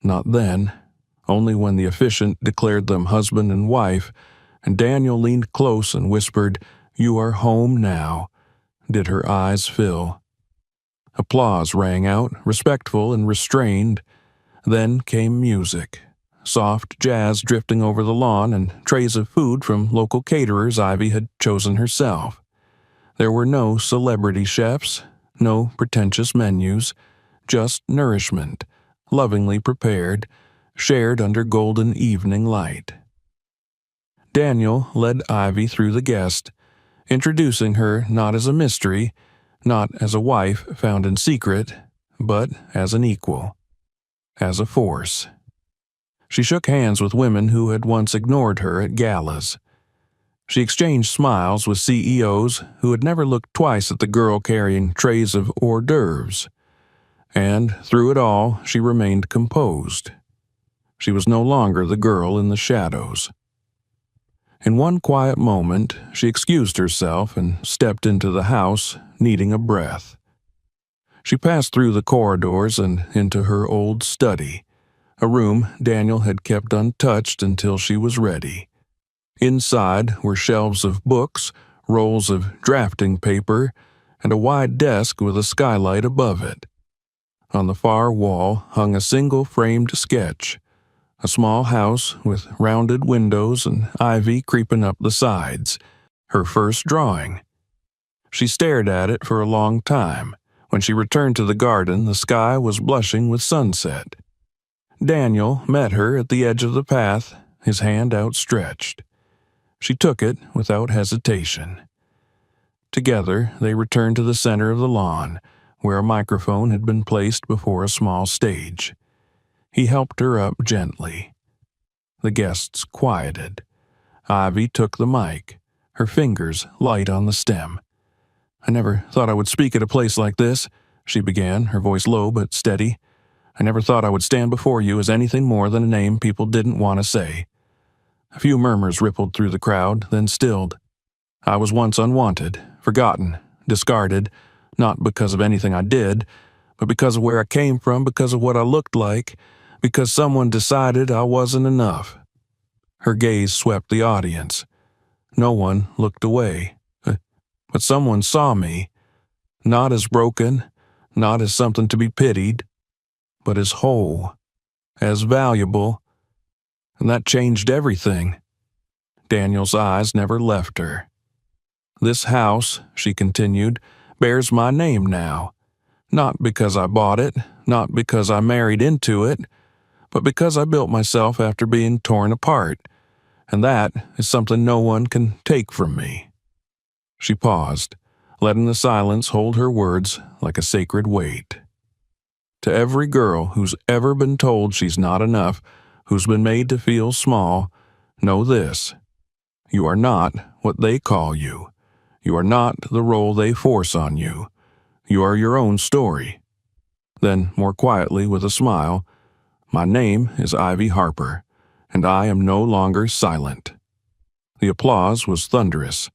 Speaker 1: Not then, only when the officiant declared them husband and wife, and Daniel leaned close and whispered, "You are home now," did her eyes fill. Applause rang out, respectful and restrained. Then came music, soft jazz drifting over the lawn and trays of food from local caterers Ivy had chosen herself. There were no celebrity chefs, no pretentious menus, just nourishment, lovingly prepared, shared under golden evening light. Daniel led Ivy through the guest, introducing her not as a mystery, not as a wife found in secret, but as an equal, as a force. She shook hands with women who had once ignored her at galas. She exchanged smiles with CEOs who had never looked twice at the girl carrying trays of hors d'oeuvres. And through it all, she remained composed. She was no longer the girl in the shadows. In one quiet moment, she excused herself and stepped into the house, needing a breath. She passed through the corridors and into her old study, a room Daniel had kept untouched until she was ready. Inside were shelves of books, rolls of drafting paper, and a wide desk with a skylight above it. On the far wall hung a single framed sketch, a small house with rounded windows and ivy creeping up the sides, her first drawing. She stared at it for a long time. When she returned to the garden, the sky was blushing with sunset. Daniel met her at the edge of the path, his hand outstretched. She took it without hesitation. Together, they returned to the center of the lawn, where a microphone had been placed before a small stage. He helped her up gently. The guests quieted. Ivy took the mic, her fingers light on the stem. "I never thought I would speak at a place like this," she began, her voice low but steady. "I never thought I would stand before you as anything more than a name people didn't want to say." A few murmurs rippled through the crowd, then stilled. "I was once unwanted, forgotten, discarded, not because of anything I did, but because of where I came from, because of what I looked like, because someone decided I wasn't enough." Her gaze swept the audience. No one looked away. But someone saw me, not as broken, not as something to be pitied, but as whole, as valuable, and that changed everything. Daniel's eyes never left her. "This house," she continued, "bears my name now, not because I bought it, not because I married into it, but because I built myself after being torn apart, and that is something no one can take from me." She paused, letting the silence hold her words like a sacred weight. To every girl who's ever been told she's not enough, who's been made to feel small, know this: you are not what they call you. You are not the role they force on you. You are your own story. Then, more quietly, with a smile, my name is Ivy Harper, and I am no longer silent. The applause was thunderous,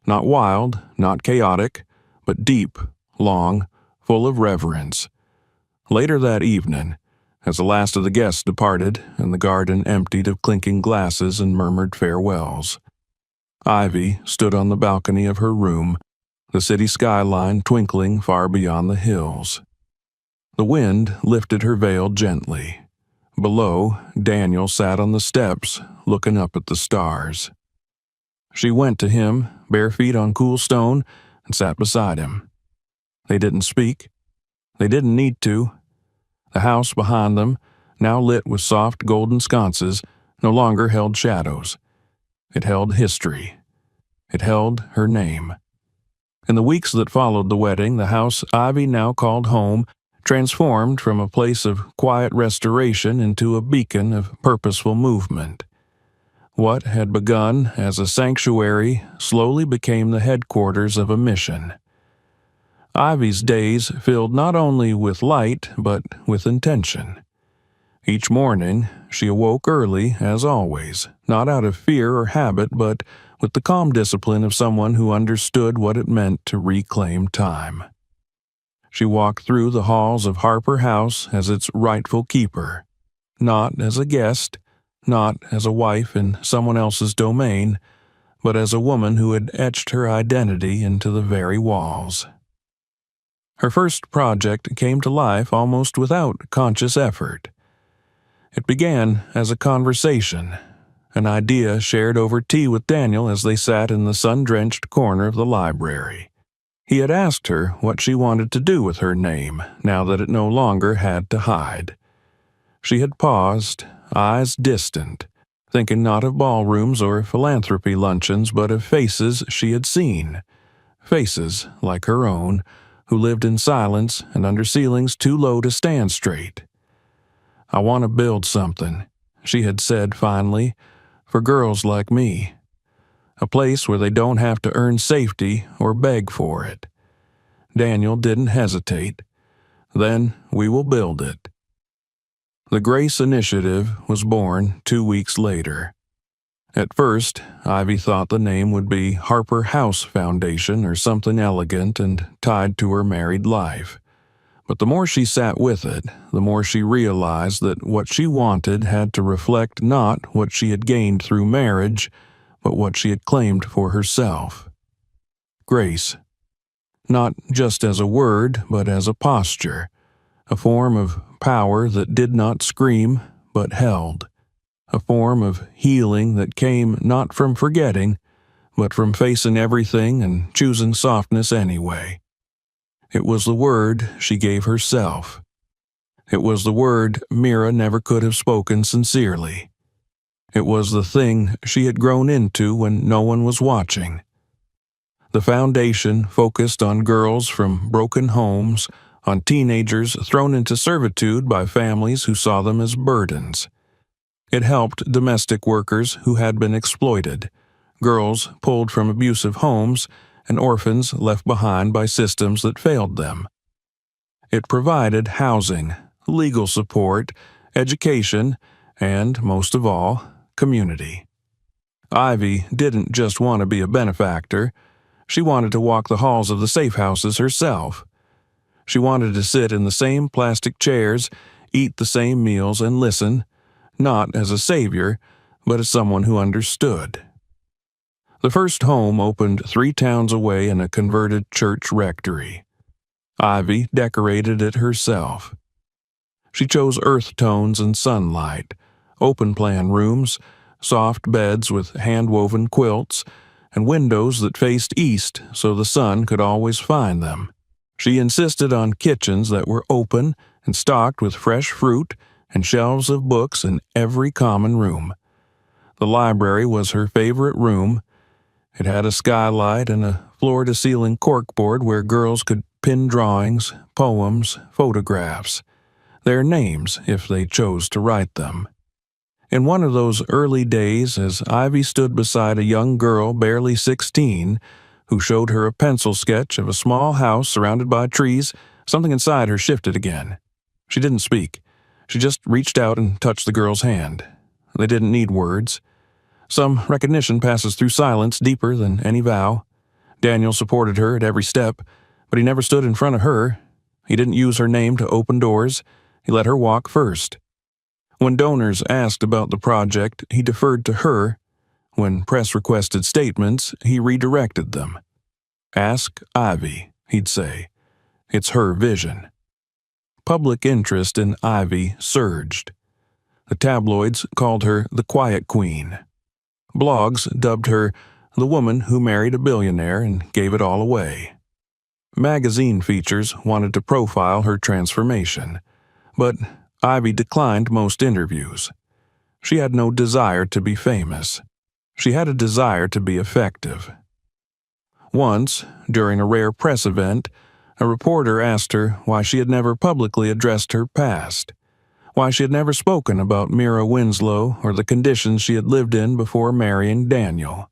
Speaker 1: not wild, not chaotic, but deep, long, full of reverence. Later that evening, as the last of the guests departed and the garden emptied of clinking glasses and murmured farewells, Ivy stood on the balcony of her room, the city skyline twinkling far beyond the hills. The wind lifted her veil gently. Below, Daniel sat on the steps, looking up at the stars. She went to him, bare feet on cool stone, and sat beside him. They didn't speak. They didn't need to. The house behind them, now lit with soft golden sconces, no longer held shadows. It held history. It held her name. In the weeks that followed the wedding, the house Ivy now called home transformed from a place of quiet restoration into a beacon of purposeful movement. What had begun as a sanctuary slowly became the headquarters of a mission. Ivy's days filled not only with light, but with intention. Each morning, she awoke early, as always, not out of fear or habit, but with the calm discipline of someone who understood what it meant to reclaim time. She walked through the halls of Harper House as its rightful keeper, not as a guest, not as a wife in someone else's domain, but as a woman who had etched her identity into the very walls. Her first project came to life almost without conscious effort. It began as a conversation, an idea shared over tea with Daniel as they sat in the sun-drenched corner of the library. He had asked her what she wanted to do with her name, now that it no longer had to hide. She had paused, eyes distant, thinking not of ballrooms or philanthropy luncheons, but of faces she had seen. Faces like her own, who lived in silence and under ceilings too low to stand straight. "I want to build something," she had said finally, "for girls like me. A place where they don't have to earn safety or beg for it." Daniel didn't hesitate. "Then we will build it." The Grace Initiative was born 2 weeks later. At first, Ivy thought the name would be Harper House Foundation or something elegant and tied to her married life. But the more she sat with it, the more she realized that what she wanted had to reflect not what she had gained through marriage, but what she had claimed for herself. Grace. Not just as a word, but as a posture, a form of power that did not scream, but held, a form of healing that came not from forgetting, but from facing everything and choosing softness anyway. It was the word she gave herself. It was the word Mira never could have spoken sincerely. It was the thing she had grown into when no one was watching. The foundation focused on girls from broken homes, on teenagers thrown into servitude by families who saw them as burdens. It helped domestic workers who had been exploited, girls pulled from abusive homes, and orphans left behind by systems that failed them. It provided housing, legal support, education, and, most of all, community. Ivy didn't just want to be a benefactor. She wanted to walk the halls of the safe houses herself. She wanted to sit in the same plastic chairs, eat the same meals, and listen, not as a savior, but as someone who understood. The first home opened 3 towns away in a converted church rectory. Ivy decorated it herself. She chose earth tones and sunlight, open-plan rooms, soft beds with hand-woven quilts, and windows that faced east so the sun could always find them. She insisted on kitchens that were open and stocked with fresh fruit and shelves of books in every common room. The library was her favorite room. It had a skylight and a floor-to-ceiling corkboard where girls could pin drawings, poems, photographs. their names if they chose to write them. In one of those early days, as Ivy stood beside a young girl barely 16, who showed her a pencil sketch of a small house surrounded by trees, something inside her shifted again. She didn't speak. She just reached out and touched the girl's hand. They didn't need words. Some recognition passes through silence deeper than any vow. Daniel supported her at every step, but he never stood in front of her. He didn't use her name to open doors. He let her walk first. When donors asked about the project, he deferred to her. When press requested statements, he redirected them. "Ask Ivy," he'd say. "It's her vision." Public interest in Ivy surged. The tabloids called her the Quiet Queen. Blogs dubbed her the woman who married a billionaire and gave it all away. Magazine features wanted to profile her transformation, but Ivy declined most interviews. She had no desire to be famous. She had a desire to be effective. Once, during a rare press event, a reporter asked her why she had never publicly addressed her past, why she had never spoken about Mira Winslow or the conditions she had lived in before marrying Daniel.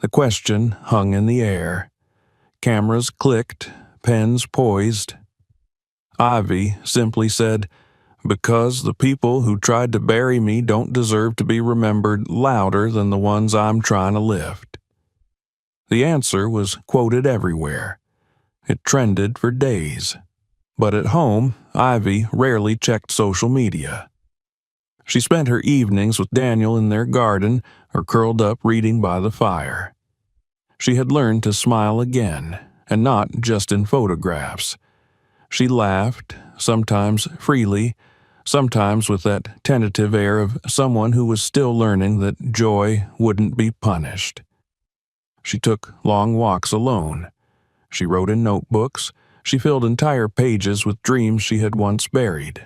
Speaker 1: The question hung in the air. Cameras clicked, pens poised. Ivy simply said, "Because the people who tried to bury me don't deserve to be remembered louder than the ones I'm trying to lift." The answer was quoted everywhere. It trended for days. But at home, Ivy rarely checked social media. She spent her evenings with Daniel in their garden or curled up reading by the fire. She had learned to smile again, and not just in photographs. She laughed, sometimes freely, sometimes with that tentative air of someone who was still learning that joy wouldn't be punished. She took long walks alone. She wrote in notebooks. She filled entire pages with dreams she had once buried.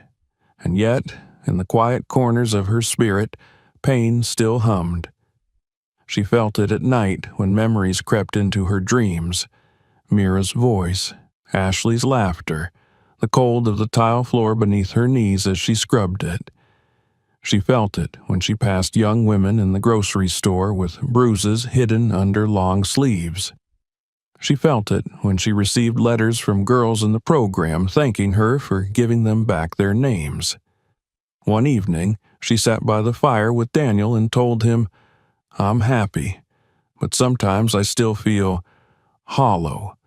Speaker 1: And yet, in the quiet corners of her spirit, pain still hummed. She felt it at night when memories crept into her dreams. Mira's voice, Ashley's laughter, the cold of the tile floor beneath her knees as she scrubbed it. She felt it when she passed young women in the grocery store with bruises hidden under long sleeves. She felt it when she received letters from girls in the program thanking her for giving them back their names. One evening, she sat by the fire with Daniel and told him, "I'm happy, but sometimes I still feel hollow,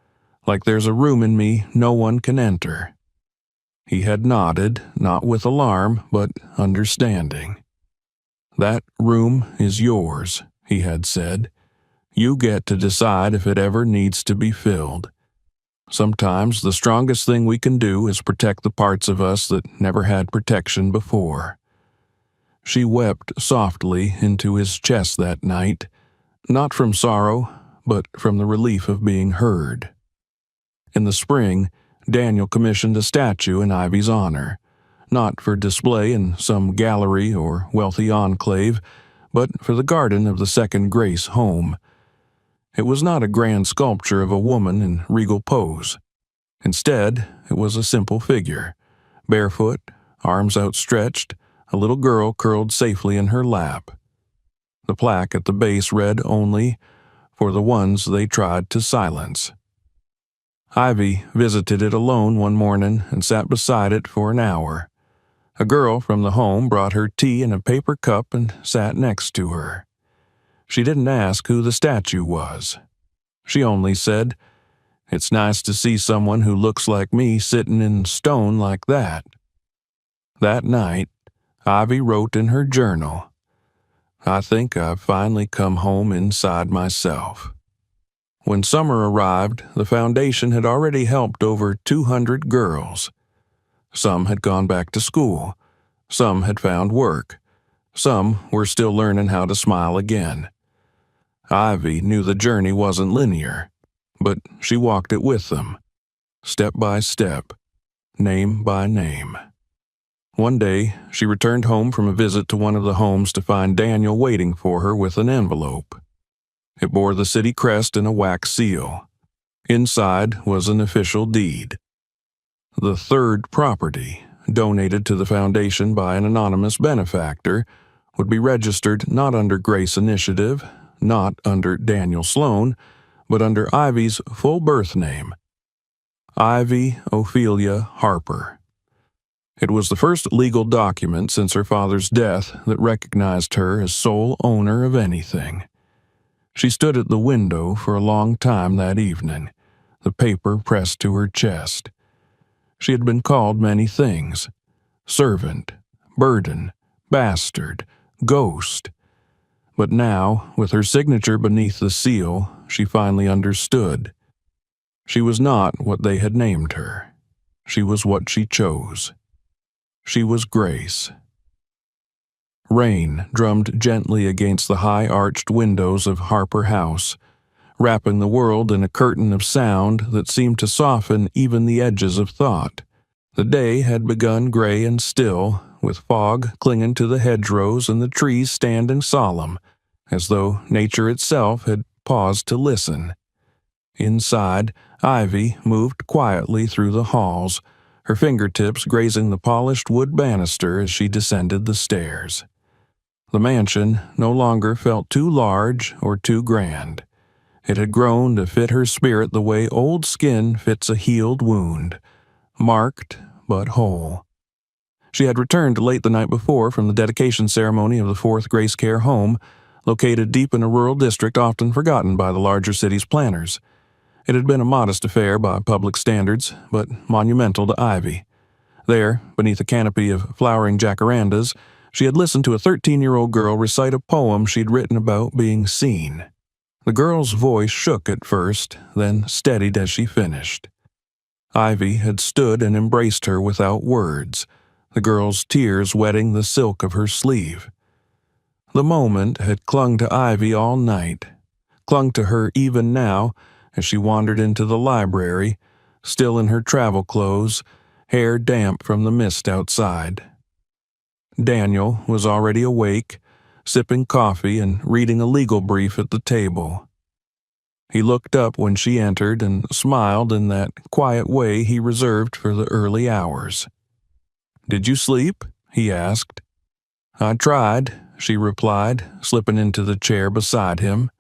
Speaker 1: like there's a room in me no one can enter." He had nodded, not with alarm, but understanding. "That room is yours," he had said. "You get to decide if it ever needs to be filled. Sometimes the strongest thing we can do is protect the parts of us that never had protection before." She wept softly into his chest that night, not from sorrow, but from the relief of being heard. In the spring, Daniel commissioned a statue in Ivy's honor, not for display in some gallery or wealthy enclave, but for the garden of the Second Grace home. It was not a grand sculpture of a woman in regal pose. Instead, it was a simple figure, barefoot, arms outstretched, a little girl curled safely in her lap. The plaque at the base read only, "For the ones they tried to silence." Ivy visited it alone one morning and sat beside it for an hour. A girl from the home brought her tea in a paper cup and sat next to her. She didn't ask who the statue was. She only said, "It's nice to see someone who looks like me sitting in stone like that." That night, Ivy wrote in her journal, "I think I've finally come home inside myself." When summer arrived, the foundation had already helped over 200 girls. Some had gone back to school. Some had found work. Some were still learning how to smile again. Ivy knew the journey wasn't linear, but she walked it with them, step by step, name by name. One day, she returned home from a visit to one of the homes to find Daniel waiting for her with an envelope. It bore the city crest and a wax seal. Inside was an official deed. The third property, donated to the foundation by an anonymous benefactor, would be registered not under Grace Initiative, not under Daniel Sloan, but under Ivy's full birth name, Ivy Ophelia Harper. It was the first legal document since her father's death that recognized her as sole owner of anything. She stood at the window for a long time that evening, the paper pressed to her chest. She had been called many things: servant, burden, bastard, ghost. But now, with her signature beneath the seal, she finally understood. She was not what they had named her. She was what she chose. She was Grace. Rain drummed gently against the high-arched windows of Harper House, wrapping the world in a curtain of sound that seemed to soften even the edges of thought. The day had begun gray and still, with fog clinging to the hedgerows and the trees standing solemn, as though nature itself had paused to listen. Inside, Ivy moved quietly through the halls, her fingertips grazing the polished wood banister as she descended the stairs. The mansion no longer felt too large or too grand. It had grown to fit her spirit the way old skin fits a healed wound, marked but whole. She had returned late the night before from the dedication ceremony of the 4th Grace Care Home, located deep in a rural district often forgotten by the larger city's planners. It had been a modest affair by public standards, but monumental to Ivy. There, beneath a canopy of flowering jacarandas, she had listened to a 13-year-old girl recite a poem she'd written about being seen. The girl's voice shook at first, then steadied as she finished. Ivy had stood and embraced her without words, the girl's tears wetting the silk of her sleeve. The moment had clung to Ivy all night, clung to her even now as she wandered into the library, still in her travel clothes, hair damp from the mist outside. Daniel was already awake, sipping coffee and reading a legal brief at the table. He looked up when she entered and smiled in that quiet way he reserved for the early hours. "Did you sleep?" he asked. "I tried," she replied, slipping into the chair beside him.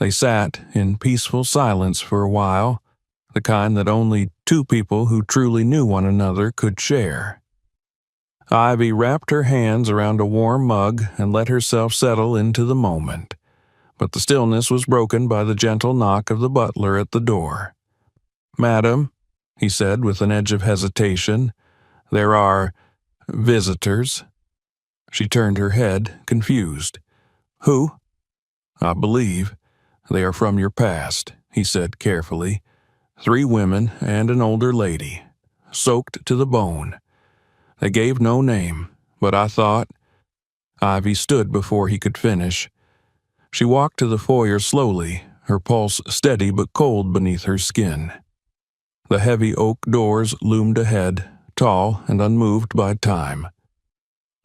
Speaker 1: They sat in peaceful silence for a while, the kind that only two people who truly knew one another could share. Ivy wrapped her hands around a warm mug and let herself settle into the moment, but the stillness was broken by the gentle knock of the butler at the door. "Madam," he said with an edge of hesitation, "there are visitors." She turned her head, confused. "Who?" "I believe they are from your past," he said carefully. "3 women and an older lady, soaked to the bone. They gave no name, but I thought—" Ivy stood before he could finish. She walked to the foyer slowly, her pulse steady but cold beneath her skin. The heavy oak doors loomed ahead, tall and unmoved by time.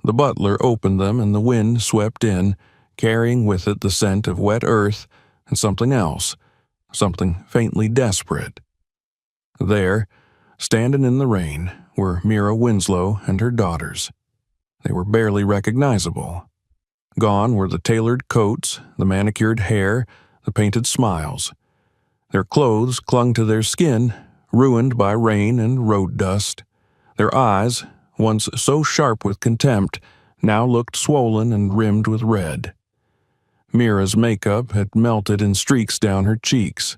Speaker 1: The butler opened them and the wind swept in, carrying with it the scent of wet earth and something else, something faintly desperate. There, standing in the rain, were Mira Winslow and her daughters. They were barely recognizable. Gone were the tailored coats, the manicured hair, the painted smiles. Their clothes clung to their skin, ruined by rain and road dust. Their eyes, once so sharp with contempt, now looked swollen and rimmed with red. Mira's makeup had melted in streaks down her cheeks.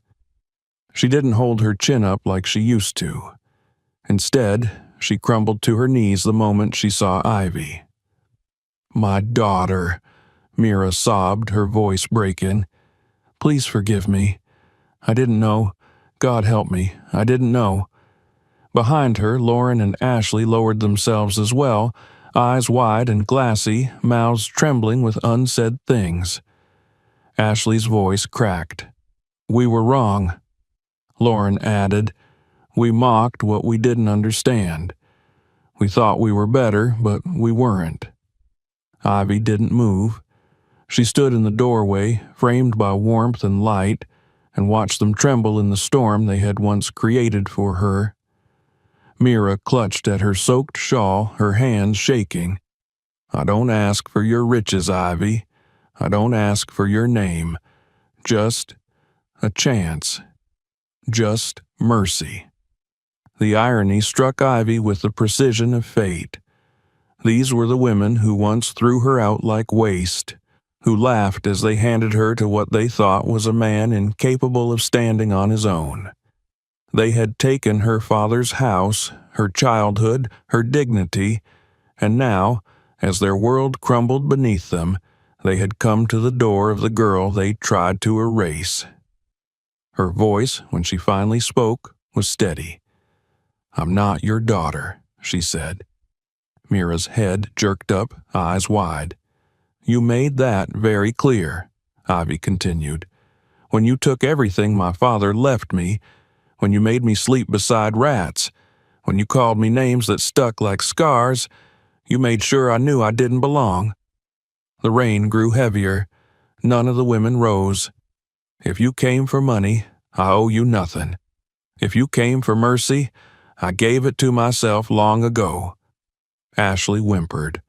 Speaker 1: She didn't hold her chin up like she used to. Instead, she crumbled to her knees the moment she saw Ivy. "My daughter," Mira sobbed, her voice breaking. "Please forgive me. I didn't know. God help me, I didn't know." Behind her, Lauren and Ashley lowered themselves as well, eyes wide and glassy, mouths trembling with unsaid things. Ashley's voice cracked. "We were wrong," Lauren added. "We mocked what we didn't understand. We thought we were better, but we weren't." Ivy didn't move. She stood in the doorway, framed by warmth and light, and watched them tremble in the storm they had once created for her. Mira clutched at her soaked shawl, her hands shaking. "I don't ask for your riches, Ivy. I don't ask for your name. Just a chance. Just mercy." The irony struck Ivy with the precision of fate. These were the women who once threw her out like waste, who laughed as they handed her to what they thought was a man incapable of standing on his own. They had taken her father's house, her childhood, her dignity, and now, as their world crumbled beneath them, they had come to the door of the girl they tried to erase. Her voice, when she finally spoke, was steady. "I'm not your daughter," she said. Mira's head jerked up, eyes wide. "You made that very clear," Ivy continued. "When you took everything my father left me, when you made me sleep beside rats, when you called me names that stuck like scars, you made sure I knew I didn't belong." The rain grew heavier. None of the women rose. "If you came for money, I owe you nothing. If you came for mercy, I gave it to myself long ago." Ashley whimpered.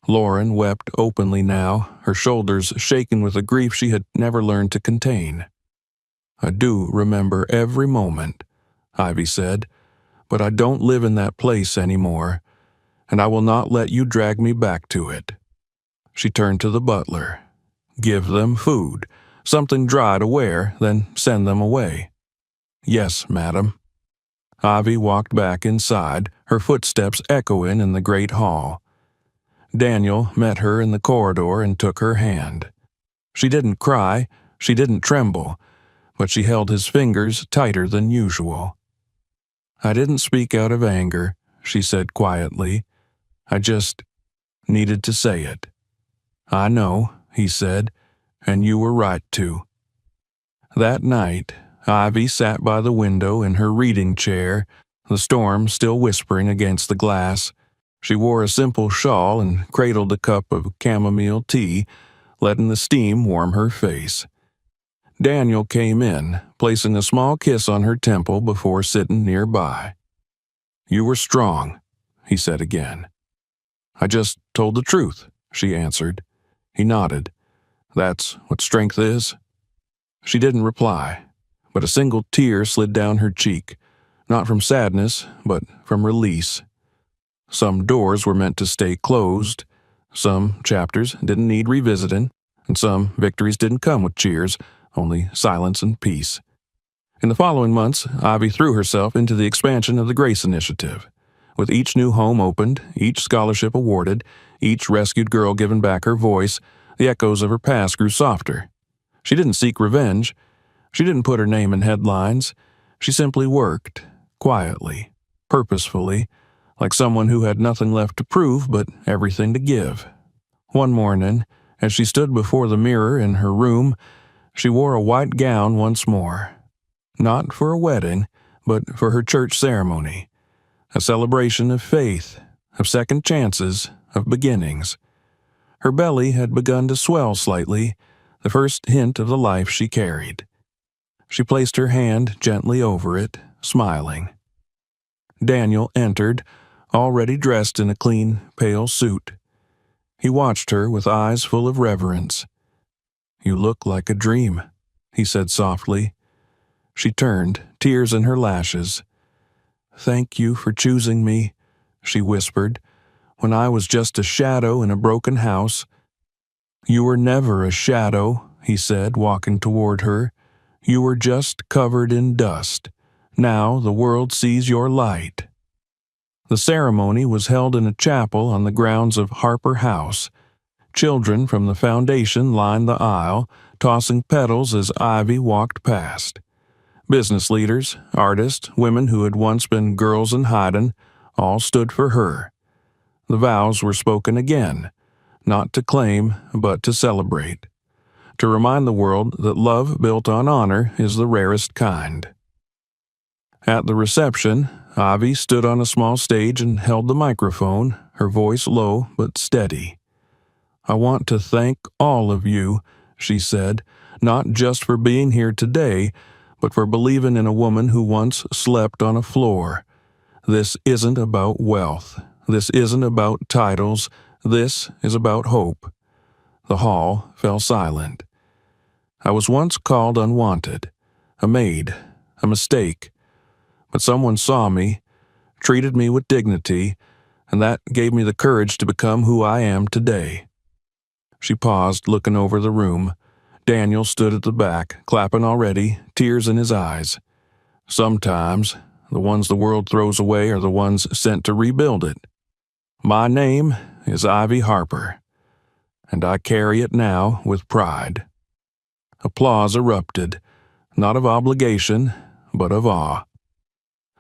Speaker 1: Lauren wept openly now, her shoulders shaken with a grief she had never learned to contain. "I do remember every moment," Ivy said, "but I don't live in that place anymore, and I will not let you drag me back to it." She turned to the butler. "Give them food, something dry to wear, then send them away." "Yes, madam." Ivy walked back inside, her footsteps echoing in the great hall. Daniel met her in the corridor and took her hand. She didn't cry, she didn't tremble, but she held his fingers tighter than usual. "I didn't speak out of anger," she said quietly. "I just needed to say it." "I know," he said, "and you were right to." That night, Ivy sat by the window in her reading chair, the storm still whispering against the glass. She wore a simple shawl and cradled a cup of chamomile tea, letting the steam warm her face. Daniel came in, placing a small kiss on her temple before sitting nearby. "You were strong," he said again. "I just told the truth," she answered. He nodded. "That's what strength is?" She didn't reply, but a single tear slid down her cheek, not from sadness, but from release. Some doors were meant to stay closed, some chapters didn't need revisiting, and some victories didn't come with cheers, only silence and peace. In the following months, Ivy threw herself into the expansion of the Grace Initiative. With each new home opened, each scholarship awarded, each rescued girl given back her voice, the echoes of her past grew softer. She didn't seek revenge. She didn't put her name in headlines. She simply worked, quietly, purposefully, like someone who had nothing left to prove but everything to give. One morning, as she stood before the mirror in her room, she wore a white gown once more. Not for a wedding, but for her church ceremony. A celebration of faith, of second chances, of beginnings. Her belly had begun to swell slightly, the first hint of the life she carried. She placed her hand gently over it, smiling. Daniel entered, already dressed in a clean, pale suit. He watched her with eyes full of reverence. "You look like a dream," he said softly. She turned, tears in her lashes. "Thank you for choosing me," she whispered, "when I was just a shadow in a broken house." "You were never a shadow," he said, walking toward her. "You were just covered in dust. Now the world sees your light." The ceremony was held in a chapel on the grounds of Harper House. Children from the foundation lined the aisle, tossing petals as Ivy walked past. Business leaders, artists, women who had once been girls in hiding, all stood for her. The vows were spoken again, not to claim, but to celebrate. To remind the world that love built on honor is the rarest kind. At the reception, Ivy stood on a small stage and held the microphone, her voice low but steady. "I want to thank all of you," she said, "not just for being here today, but for believing in a woman who once slept on a floor. This isn't about wealth. This isn't about titles. This is about hope. The hall fell silent. I was once called unwanted, a maid, a mistake. But someone saw me, treated me with dignity, and that gave me the courage to become who I am today. She paused, looking over the room. Daniel stood at the back, clapping already, tears in his eyes. Sometimes, the ones the world throws away are the ones sent to rebuild it. My name is Ivy Harper, and I carry it now with pride. Applause erupted, not of obligation, but of awe.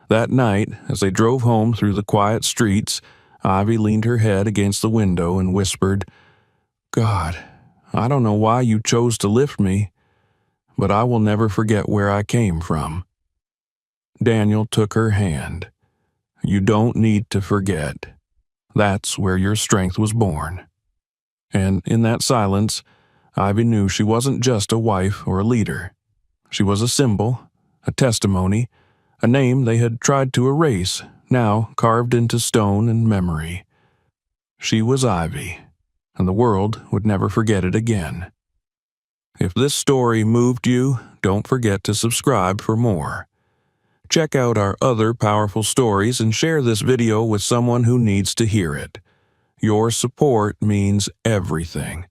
Speaker 1: That night, as they drove home through the quiet streets, Ivy leaned her head against the window and whispered, "God, I don't know why you chose to lift me, but I will never forget where I came from." Daniel took her hand. "You don't need to forget. That's where your strength was born." And in that silence, Ivy knew she wasn't just a wife or a leader. She was a symbol, a testimony, a name they had tried to erase, now carved into stone and memory. She was Ivy, and the world would never forget it again. If this story moved you, don't forget to subscribe for more. Check out our other powerful stories and share this video with someone who needs to hear it. Your support means everything.